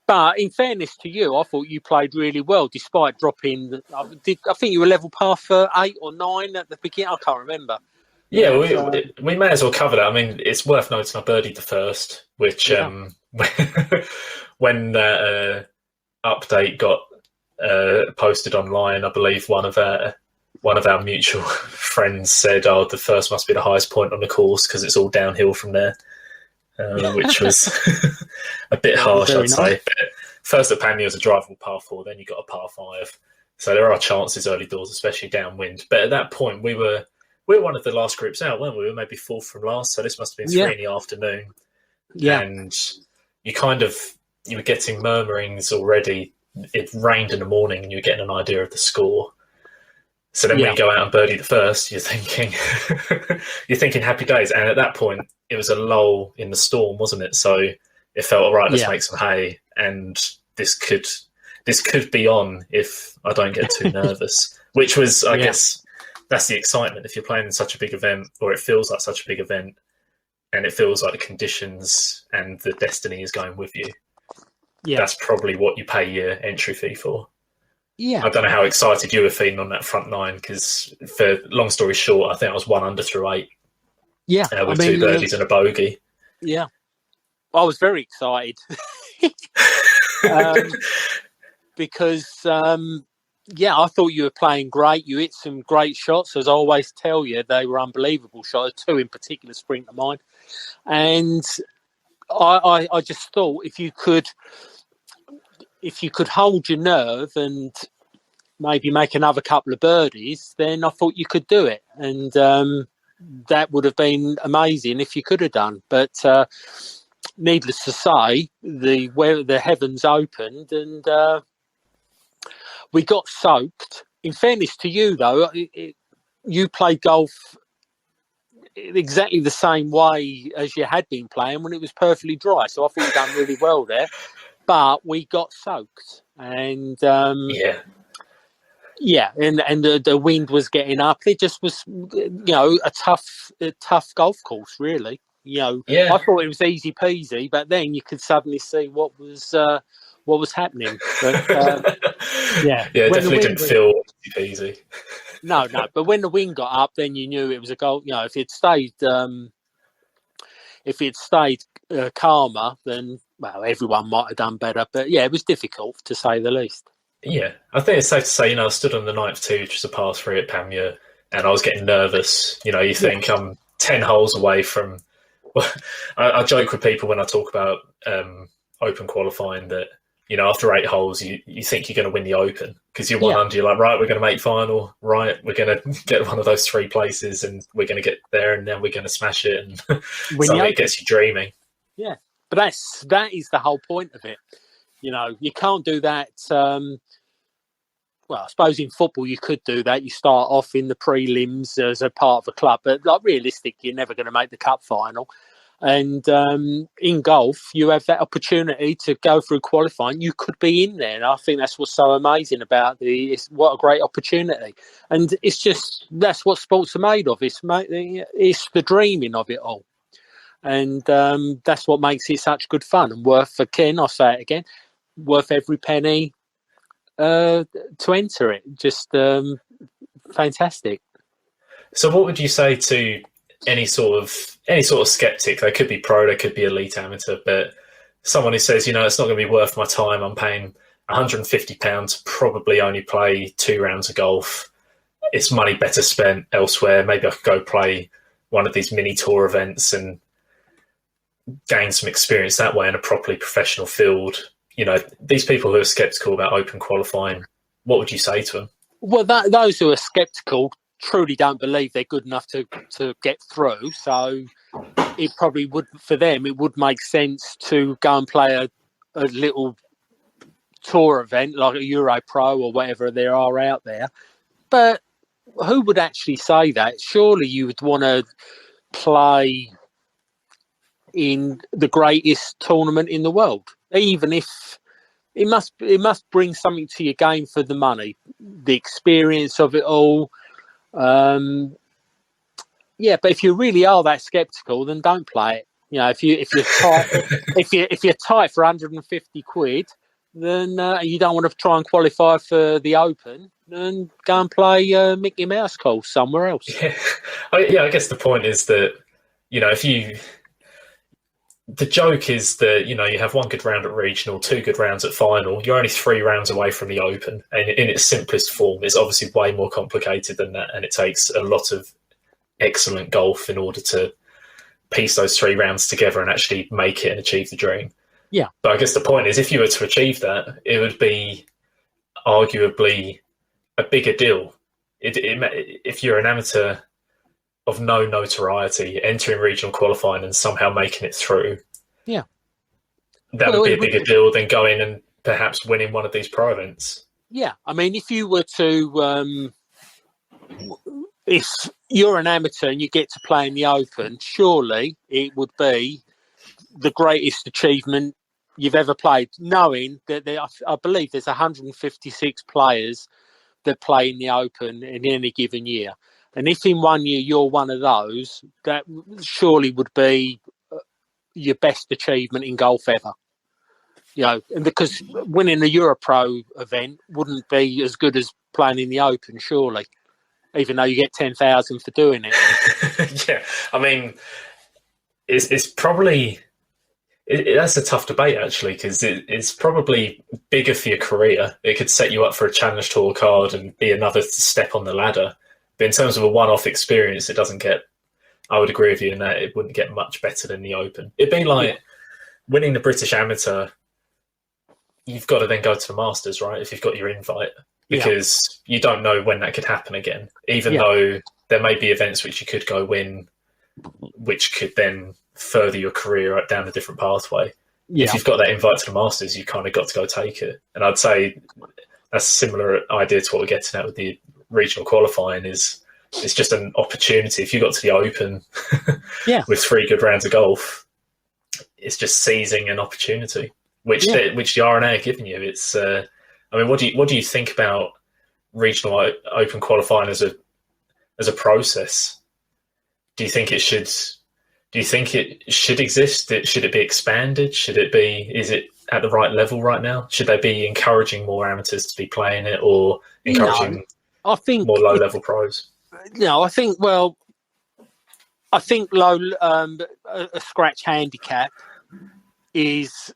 but in fairness to you, I thought you played really well, despite dropping. I think you were level par for 8 or 9 at the beginning. I can't remember. Yeah, we may as well cover that. I mean, it's worth noting I birdied the first, which when that update got posted online, I believe one of our mutual friends said, "Oh, the first must be the highest point on the course because it's all downhill from there," which was a bit harsh, I'd say. But first at Panmure was a drivable par 4, then you got a par 5, so there are chances early doors, especially downwind. But at that point, we were one of the last groups out, weren't we? We were maybe 4th from last, so this must have been 3 in the afternoon. Yeah. And you were getting murmurings already. It rained in the morning and you were getting an idea of the score. So then when you go out and birdie the first, you're thinking happy days. And at that point, it was a lull in the storm, wasn't it? So it felt, all right, let's make some hay. And this could be on if I don't get too nervous, which was, I guess, that's the excitement. If you're playing in such a big event, or it feels like such a big event, and it feels like the conditions and the destiny is going with you, that's probably what you pay your entry fee for. Yeah. I don't know how excited you were feeling on that front nine, because for long story short, I think I was 1 under through 8. Yeah. With 2 birdies and a bogey. Yeah. I was very excited. Because... I thought you were playing great. You hit some great shots. As I always tell you, they were unbelievable shots. 2 in particular spring to mind. And I just thought if you could hold your nerve and maybe make another couple of birdies, then I thought you could do it. And that would have been amazing if you could have done. But needless to say, the heavens opened and... we got soaked. In fairness to you, though, you played golf exactly the same way as you had been playing when it was perfectly dry. So I thought you done really well there. But we got soaked, and and the wind was getting up. It just was, a tough golf course, really. I thought it was easy peasy, but then you could suddenly see what was happening. But, it definitely didn't feel easy. No. But when the wind got up, then you knew it was a goal. If it stayed calmer, then everyone might have done better. But it was difficult to say the least. Yeah, I think it's safe to say. I stood on the 9th tee, which was a par 3 at Panmure, and I was getting nervous. You think I'm 10 holes away from. Well, I joke with people when I talk about Open qualifying that. After 8 holes, you think you're going to win the Open because you're 1 under. You're like, right, we're going to make final. Right, we're going to get one of those 3 places, and we're going to get there, and then we're going to smash it, and suddenly it gets you dreaming. Yeah, but that is the whole point of it. You can't do that. Well, I suppose in football you could do that. You start off in the prelims as a part of a club, but realistic, you're never going to make the cup final. And in golf, you have that opportunity to go through qualifying. You could be in there. And I think that's what's so amazing about what a great opportunity. And that's what sports are made of. It's the dreaming of it all. And that's what makes it such good fun and worth, again, I'll say it again, worth every penny to enter it. Just fantastic. So what would you say to any sort of skeptic? They could be pro, they could be elite amateur, but someone who says, it's not going to be worth my time. I'm paying £150 to probably only play 2 rounds of golf. It's money better spent elsewhere. Maybe I could go play one of these mini tour events and gain some experience that way in a properly professional field. These people who are skeptical about open qualifying, what would you say to them? Well, those who are sceptical truly don't believe they're good enough to get through. So it probably would, for them, it would make sense to go and play a little tour event like a Euro Pro or whatever there are out there. But who would actually say that? Surely you would want to play in the greatest tournament in the world, even if it must bring something to your game for the money, the experience of it all. But if you really are that skeptical, then don't play it. If you're tight, if you're tight for 150 quid, then you don't want to try and qualify for the Open, then go and play Mickey Mouse course somewhere else. I guess the point is that the joke is that you have 1 good round at regional, 2 good rounds at final. You're only 3 rounds away from the Open, and in its simplest form, it's obviously way more complicated than that, and it takes a lot of excellent golf in order to piece those 3 rounds together and actually make it and achieve the dream. Yeah. But I guess the point is, if you were to achieve that, it would be arguably a bigger deal. If you're an amateur of no notoriety, entering regional qualifying and somehow making it through, that would be a bigger deal than going and perhaps winning one of these pro events. Yeah, I mean, if you were to, if you're an amateur and you get to play in the Open, surely it would be the greatest achievement you've ever played, knowing that I believe there's 156 players that play in the Open in any given year. And if in one year you're one of those, that surely would be your best achievement in golf ever. And because winning a Euro Pro event wouldn't be as good as playing in the Open, surely, even though you get 10,000 for doing it. Yeah, I mean, it's probably that's a tough debate actually, because it's probably bigger for your career. It could set you up for a Challenge Tour card and be another step on the ladder. But in terms of a one-off experience, it doesn't get. I would agree with you in that it wouldn't get much better than the Open. It'd be like winning the British Amateur. You've got to then go to the Masters, right? If you've got your invite, because you don't know when that could happen again. Even though there may be events which you could go win, which could then further your career down a different pathway. Yeah. If you've got that invite to the Masters, you kind of got to go take it. And I'd say that's a similar idea to what we're getting at with the regional qualifying. It's just an opportunity. If you got to the Open with 3 good rounds of golf, it's just seizing an opportunity, which the RNA are giving you. It's I mean, what do you think about regional Open qualifying as a process? Do you think it should exist? Should it be expanded? Is it at the right level right now? Should they be encouraging more amateurs to be playing it, or encouraging more low level pros? No, I think a scratch handicap is,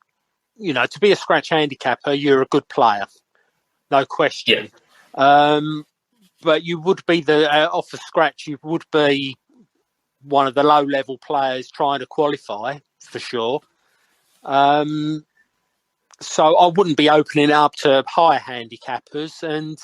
to be a scratch handicapper, you're a good player, no question. Yeah. But you would be off the scratch, you would be one of the low level players trying to qualify for sure. So I wouldn't be opening it up to higher handicappers, and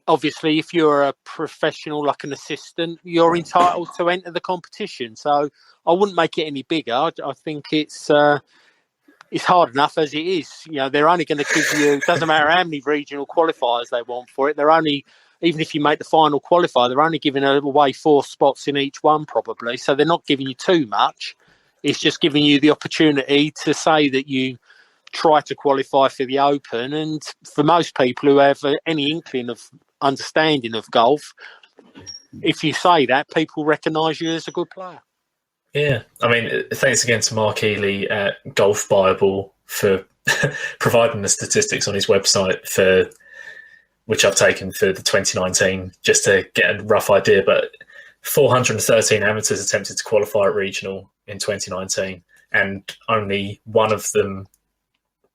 obviously, if you're a professional, like an assistant, you're entitled to enter the competition. So I wouldn't make it any bigger. I think it's hard enough as it is. They're only going to give you, it doesn't matter how many regional qualifiers they want for it. They're only, even if you make the final qualifier, they're only giving away 4 spots in each one probably. So they're not giving you too much. It's just giving you the opportunity to say that you try to qualify for the Open. And for most people who have any inkling of understanding of golf, if you say that, people recognise you as a good player. Yeah, I mean, thanks again to Mark Ely at Golf Bible for providing the statistics on his website for which I've taken for the 2019 just to get a rough idea. But 413 amateurs attempted to qualify at regional in 2019, and only one of them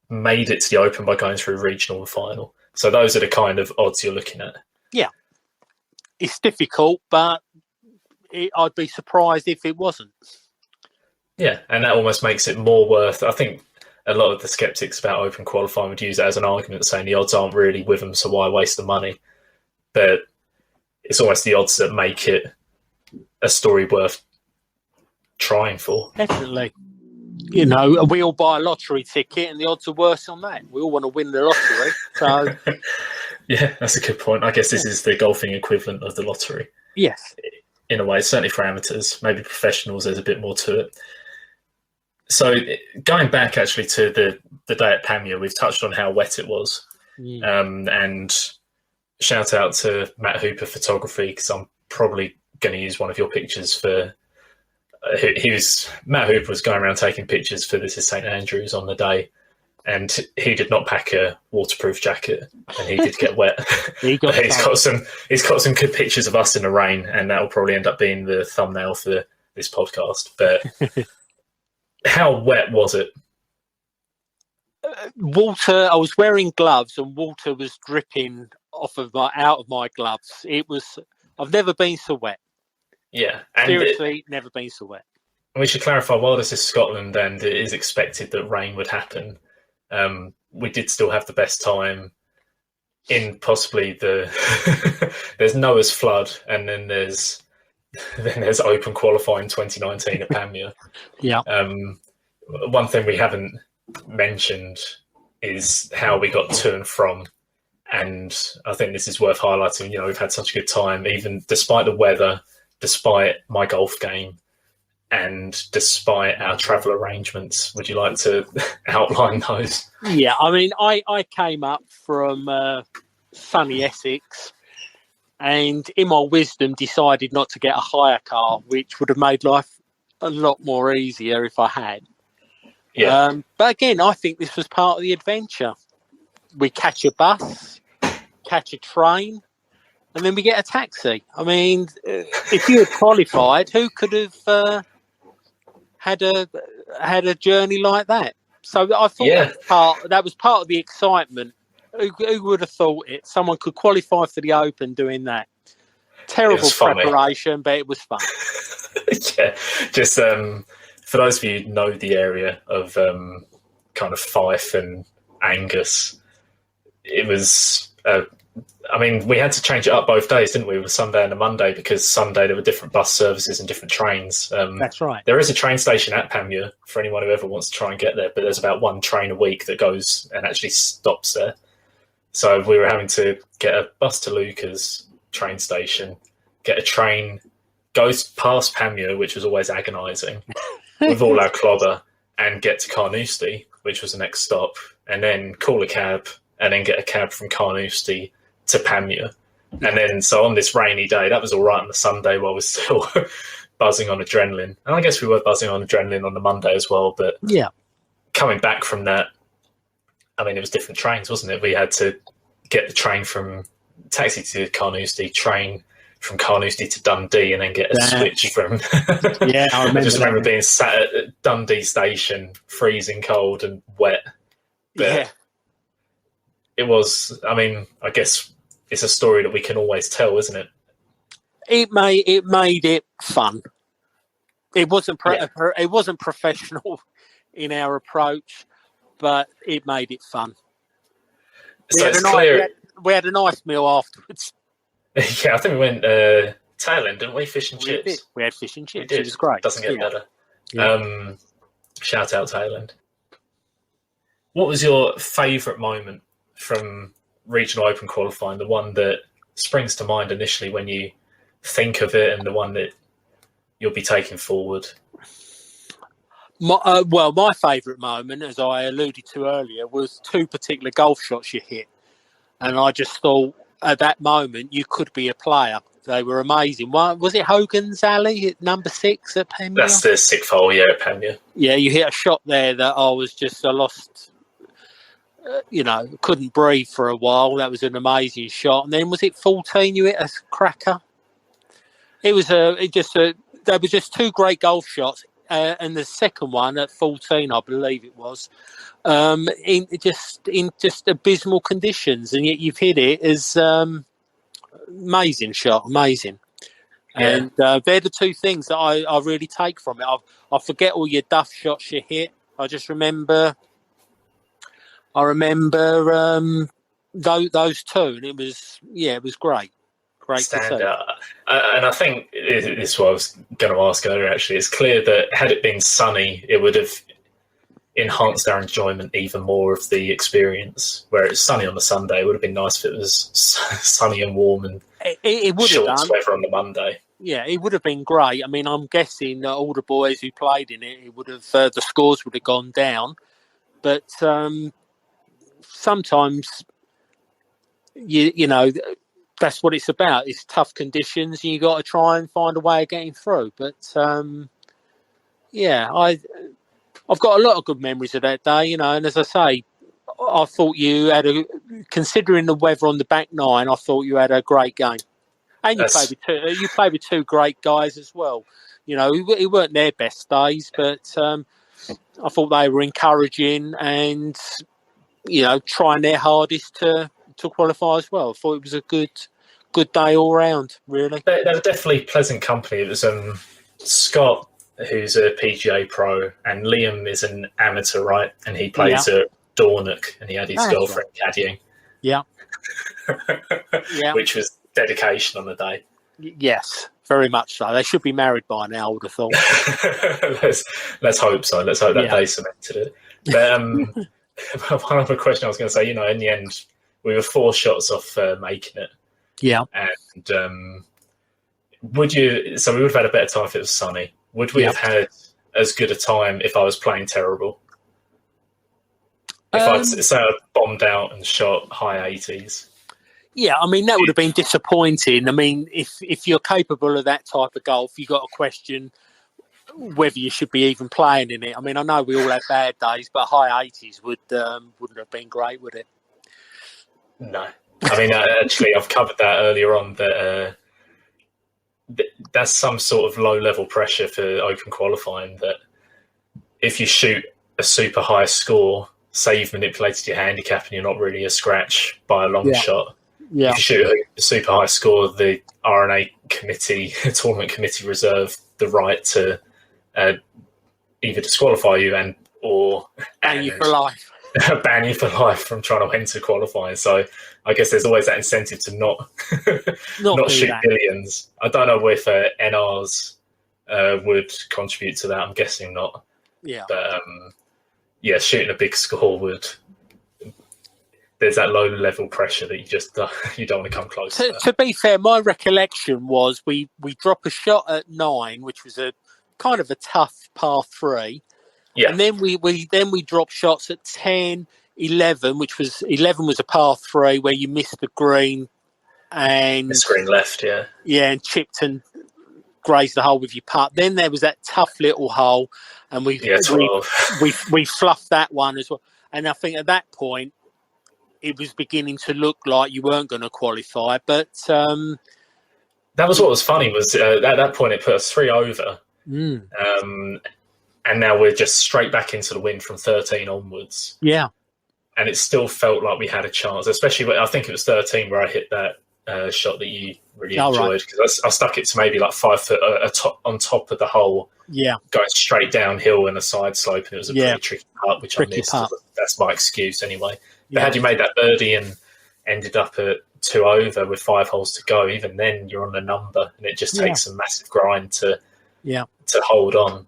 made it to the Open by going through regional and final. So those are the kind of odds you're looking at. Yeah, it's difficult, but I'd be surprised if it wasn't. Yeah, and that almost makes it more worth. I think a lot of the skeptics about Open qualifying would use it as an argument, saying the odds aren't really with them, so why waste the money? But it's almost the odds that make it a story worth trying for. Definitely. You know, we all buy a lottery ticket and the odds are worse on that. We all want to win the lottery. So, yeah, that's a good point. I guess this is the golfing equivalent of the lottery. Yes. In a way, certainly for amateurs. Maybe professionals, there's a bit more to it. So going back actually to the day at Pamir, we've touched on how wet it was. And shout out to Matt Hooper Photography, because I'm probably going to use one of your pictures for... Matt Hooper was going around taking pictures for This Is St Andrews on the day, and he did not pack a waterproof jacket, and he did get wet. He's got some good pictures of us in the rain, and that will probably end up being the thumbnail for this podcast. But how wet was it? Water. I was wearing gloves, and water was dripping out of my gloves. It was. I've never been so wet. Yeah, and seriously, never been so wet. We should clarify, while this is Scotland and it is expected that rain would happen, we did still have the best time in possibly there's Noah's Flood, and then there's Open qualifying 2019 at Pamir. Yeah. One thing we haven't mentioned is how we got to and from. And I think this is worth highlighting. You know, we've had such a good time, even despite the weather, despite my golf game, and despite our travel arrangements. Would you like to outline those? Yeah, I mean, I came up from sunny Essex, and in my wisdom decided not to get a hire car, which would have made life a lot more easier if I had. Yeah. But again, I think this was part of the adventure. We catch a bus, catch a train, and then we get a taxi. I mean, if you had qualified, who could have had a journey like that? So I thought that was part of the excitement. Who would have thought it? Someone could qualify for the Open doing that. Terrible preparation, but it was fun. Yeah, just for those of you who know the area of kind of Fife and Angus, it was. I mean, we had to change it up both days, didn't we? With Sunday and a Monday, because Sunday there were different bus services and different trains. That's right. There is a train station at Pamir for anyone who ever wants to try and get there, but there's about one train a week that goes and actually stops there. So we were having to get a bus to Lucas train station, get a train, goes past Pamir, which was always agonising, with all our clobber, and get to Carnoustie, which was the next stop, and then call a cab, and then get a cab from Carnoustie to Pamir. And then, so on this rainy day, that was all right on the Sunday while we're still buzzing on adrenaline. And I guess we were buzzing on adrenaline on the Monday as well. But yeah, coming back from that, I mean, it was different trains, wasn't it? We had to get the train from taxi to Carnoustie, train from Carnoustie to Dundee, and then get a switch from... Yeah, I just remember being sat at Dundee station, freezing cold and wet. But yeah. It was, I mean, I guess it's a story that we can always tell, isn't it? It made it fun. It wasn't it wasn't professional in our approach, but it made it fun. So we had a nice meal afterwards. Yeah, I think we went tail end, didn't we? Fish and chips. We had fish and chips. It was great. Doesn't get better. Yeah. Shout out tail end. What was your favourite moment from Regional Open qualifying? The one that springs to mind initially when you think of it, and the one that you'll be taking forward? My favourite moment, as I alluded to earlier, was two particular golf shots you hit. And I just thought, at that moment, you could be a player. They were amazing. Was it Hogan's Alley at number 6 at Pamir? That's the 6th hole, at Pamir. Yeah, you hit a shot there that I lost couldn't breathe for a while. That was an amazing shot. And then was it 14? You hit a cracker. It was there were just two great golf shots, and the second one at 14, I believe it was, in just abysmal conditions, and yet you've hit it as amazing shot, amazing. Yeah. And they're the two things that I really take from it. I forget all your duff shots you hit. I just remember. Those two, and it was great. Great to Stand see. out. And I think this is what I was going to ask earlier, actually. It's clear that had it been sunny, it would have enhanced our enjoyment even more of the experience. Where it's sunny on the Sunday, it would have been nice if it was sunny and warm and it would short have done. weather on the Monday. Yeah, it would have been great. I mean, I'm guessing that all the boys who played in it would have the scores would have gone down. But sometimes, you know, that's what it's about. It's tough conditions, and you got to try and find a way of getting through. But I've got a lot of good memories of that day, and as I say, I thought you had considering the weather on the back nine, I thought you had a great game. And you played with two great guys as well. It weren't their best days, but I thought they were encouraging and, trying their hardest to qualify as well. I thought it was a good day all round, really. They were definitely pleasant company. It was Scott, who's a PGA pro, and Liam is an amateur, right? And he plays at Dornoch, and he had his girlfriend caddying. Yeah. Yeah. Which was dedication on the day. Yes, very much so. They should be married by now, I would have thought. let's hope so. Let's hope that they cemented it. But one other question I was going to say, in the end, we were 4 shots off making it. Yeah. And so we would have had a better time if it was sunny. Would we have had as good a time if I was playing terrible? If I'd bombed out and shot high 80s? Yeah, I mean, that would have been disappointing. I mean, if you're capable of that type of golf, you got to question whether you should be even playing in it. I mean, I know we all have bad days, but high 80s wouldn't have been great, would it? No. I mean, actually, I've covered that earlier on, that that's some sort of low-level pressure for open qualifying, that if you shoot a super high score, say you've manipulated your handicap and you're not really a scratch by a long shot, if you shoot a super high score, the RNA committee, tournament committee, reserve the right to either disqualify you or ban you for life. Ban you for life from trying to enter qualifying. So I guess there's always that incentive to not shoot billions. I don't know if NRs would contribute to that. I'm guessing not. Yeah. But shooting a big score would. There's that low level pressure that you don't want to come close. To be fair, my recollection was we drop a shot at 9, which was a kind of a tough par 3. Yeah. And then we drop shots at 10, 11, which was 11 was a par 3 where you missed the green and the screen left, and chipped and grazed the hole with your putt. Then there was that tough little hole, and we fluffed that one as well. And I think at that point it was beginning to look like you weren't going to qualify. But that was what was funny was at that point it put us 3 over. And now we're just straight back into the wind from 13 onwards. Yeah. And it still felt like we had a chance, especially when I think it was 13 where I hit that shot that you really enjoyed. Because I stuck it to maybe like 5 foot on top of the hole. Yeah. Going straight downhill and a side slope. And it was a pretty tricky putt, which I missed. That's my excuse anyway. But had you made that birdie and ended up at 2 over with 5 holes to go, even then you're on a number. And it just takes a massive grind to hold on.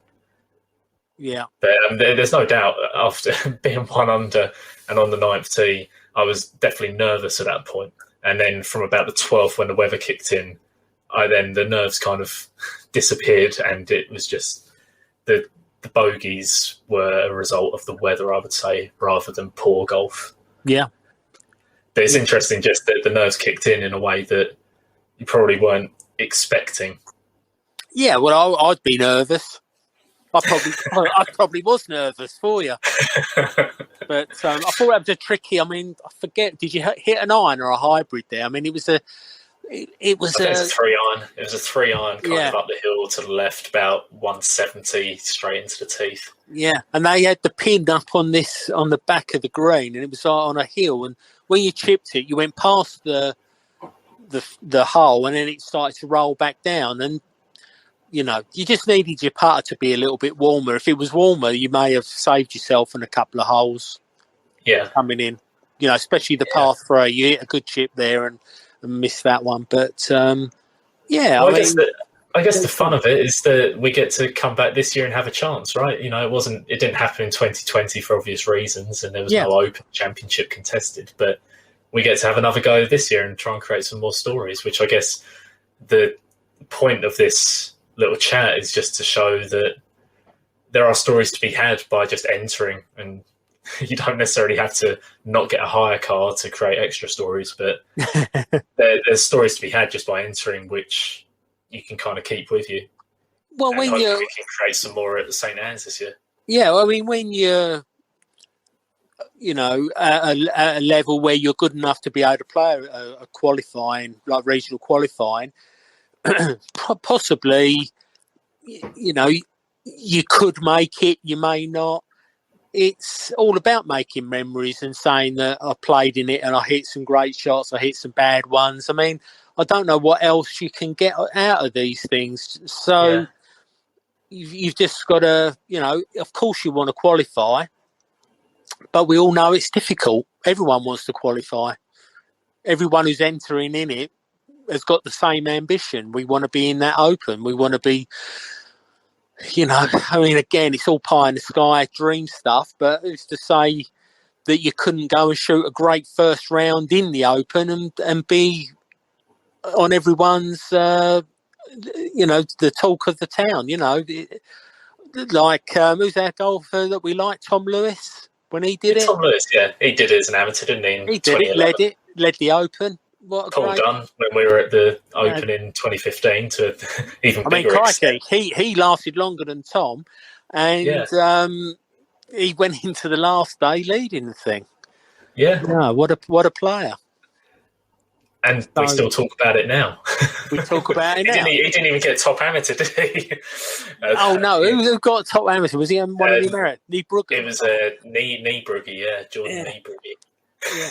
Yeah, but there's no doubt after being 1 under and on the 9th tee, I was definitely nervous at that point. And then from about the 12th, when the weather kicked in, the nerves kind of disappeared, and it was just the bogeys were a result of the weather, I would say, rather than poor golf. Yeah, but it's interesting just that the nerves kicked in a way that you probably weren't expecting. Yeah, well, I'd be nervous. I probably was nervous for you. But I thought that was a tricky. I mean, I forget. Did you hit an iron or a hybrid there? I mean, it was a. It was I think it was a 3-iron. It was a 3-iron kind yeah. of up the hill to the left, about 170 straight into the teeth. Yeah, and they had the pin up on the back of the green, and it was on a hill. And when you chipped it, you went past the hole, and then it started to roll back down. And you just needed your putter to be a little bit warmer. If it was warmer, you may have saved yourself in a couple of holes. Yeah, coming in. Especially the par 3, you hit a good chip there and missed that one. But well, I guess the fun of it is that we get to come back this year and have a chance, right? It didn't happen in 2020 for obvious reasons, and there was no Open Championship contested. But we get to have another go this year and try and create some more stories. Which I guess the point of this little chat is just to show that there are stories to be had by just entering, and you don't necessarily have to not get a hire car to create extra stories, but there's stories to be had just by entering, which you can kind of keep with you. Well, and when we can create some more at the St. Anne's this year. Yeah, I mean, when you're, at a level where you're good enough to be able to play a qualifying, like regional qualifying, possibly, you could make it, you may not. It's all about making memories and saying that I played in it and I hit some great shots, I hit some bad ones. I mean, I don't know what else you can get out of these things. So you've just got to, of course you want to qualify, but we all know it's difficult. Everyone wants to qualify. Everyone who's entering in it has got the same ambition. We want to be in that Open. We want to be, I mean, again, it's all pie in the sky, dream stuff, but it's to say that you couldn't go and shoot a great first round in the Open and be on everyone's, the talk of the town, like, who's that golfer that we like, Tom Lewis, when he did it? Tom Lewis, yeah. He did it as an amateur, didn't he? He did it, led the Open. Paul Dunn, when we were at the Open in 2015, to even bigger extent. He lasted longer than Tom, and he went into the last day leading the thing. Yeah, what a player! And we still talk about it now. We talk about it now. He didn't even get top amateur, did he? Who got top amateur? Was he on one of the Americans? Niebrugge? It was Niebrugge, Jordan Niebrugge. Yeah.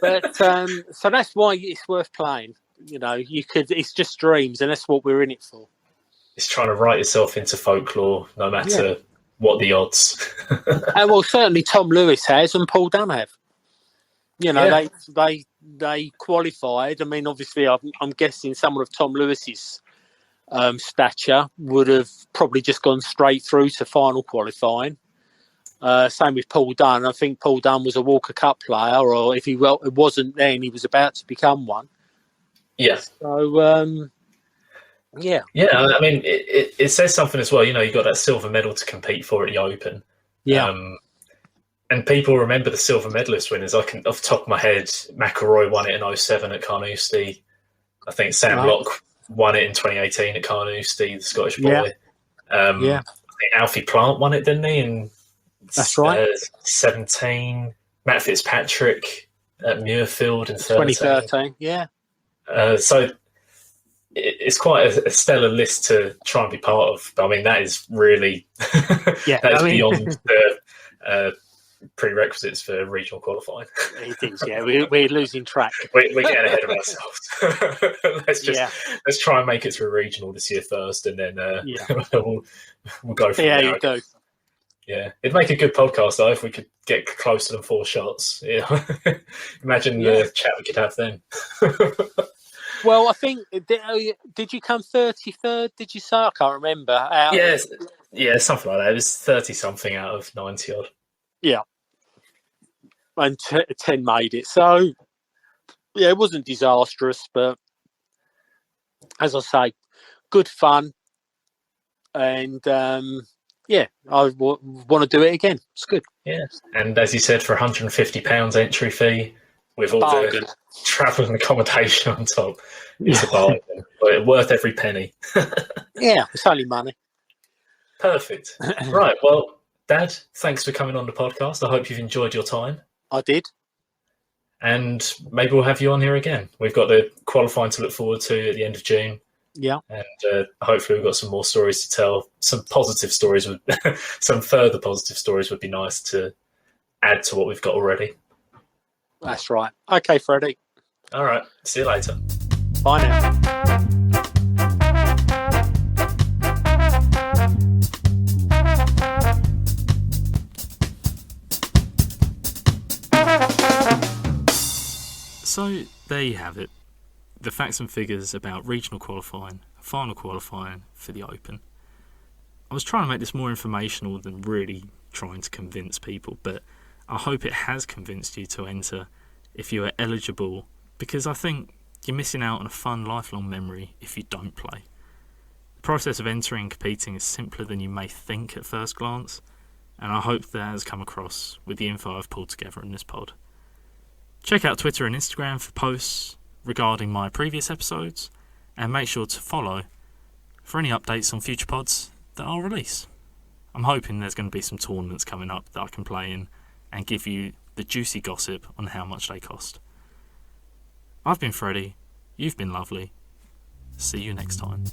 But so that's why it's worth playing. It's just dreams, and that's what we're in it for. It's trying to write yourself into folklore, no matter what the odds. And well, certainly Tom Lewis has, and Paul Dunn have. They qualified. I mean, obviously, I'm guessing someone of Tom Lewis's stature would have probably just gone straight through to final qualifying. Same with Paul Dunn. I think Paul Dunn was a Walker Cup player, or if it wasn't then, he was about to become one. Yeah. So, yeah. I mean, it says something as well. You got that silver medal to compete for at the Open. Yeah. And people remember the silver medalist winners. I can, off the top of my head, McIlroy won it in 2007 at Carnoustie. I think Sam Locke won it in 2018 at Carnoustie, the Scottish boy. I think Alfie Plant won it, didn't he? And that's right. 17. Matt Fitzpatrick at Muirfield in 2013. Yeah. So it's quite a stellar list to try and be part of. But I mean, that is really beyond the prerequisites for regional qualifying. It is, yeah. We're losing track. We're getting ahead of ourselves. Let's try and make it through regional this year first, and then we'll go from there. Yeah, you do. Yeah, it'd make a good podcast though if we could get closer than 4 shots. Yeah, imagine the chat we could have then. Well, I think did you come 33rd? Did you say? I can't remember. Yeah, something like that. It was 30 something out of 90 odd. Yeah, and 10 made it. So yeah, it wasn't disastrous, but as I say, good fun, and I want to do it again. It's good. Yeah, and as you said, for £150 entry fee with all the travel and accommodation on top, it's a bargain. But worth every penny. Yeah, it's only money. Perfect. Right. Well, Dad, thanks for coming on the podcast. I hope you've enjoyed your time. I did. And maybe we'll have you on here again. We've got the qualifying to look forward to at the end of June. Yeah. And hopefully we've got some more stories to tell. Some positive stories, some further positive stories would be nice to add to what we've got already. That's right. Okay, Freddie. All right. See you later. Bye now. So there you have it. The facts and figures about regional qualifying, final qualifying for the Open. I was trying to make this more informational than really trying to convince people, but I hope it has convinced you to enter if you are eligible, because I think you're missing out on a fun lifelong memory if you don't play. The process of entering and competing is simpler than you may think at first glance, and I hope that has come across with the info I've pulled together in this pod. Check out Twitter and Instagram for posts regarding my previous episodes, and make sure to follow for any updates on future pods that I'll release. I'm hoping there's going to be some tournaments coming up that I can play in and give you the juicy gossip on how much they cost. I've been Freddie, you've been lovely. See you next time.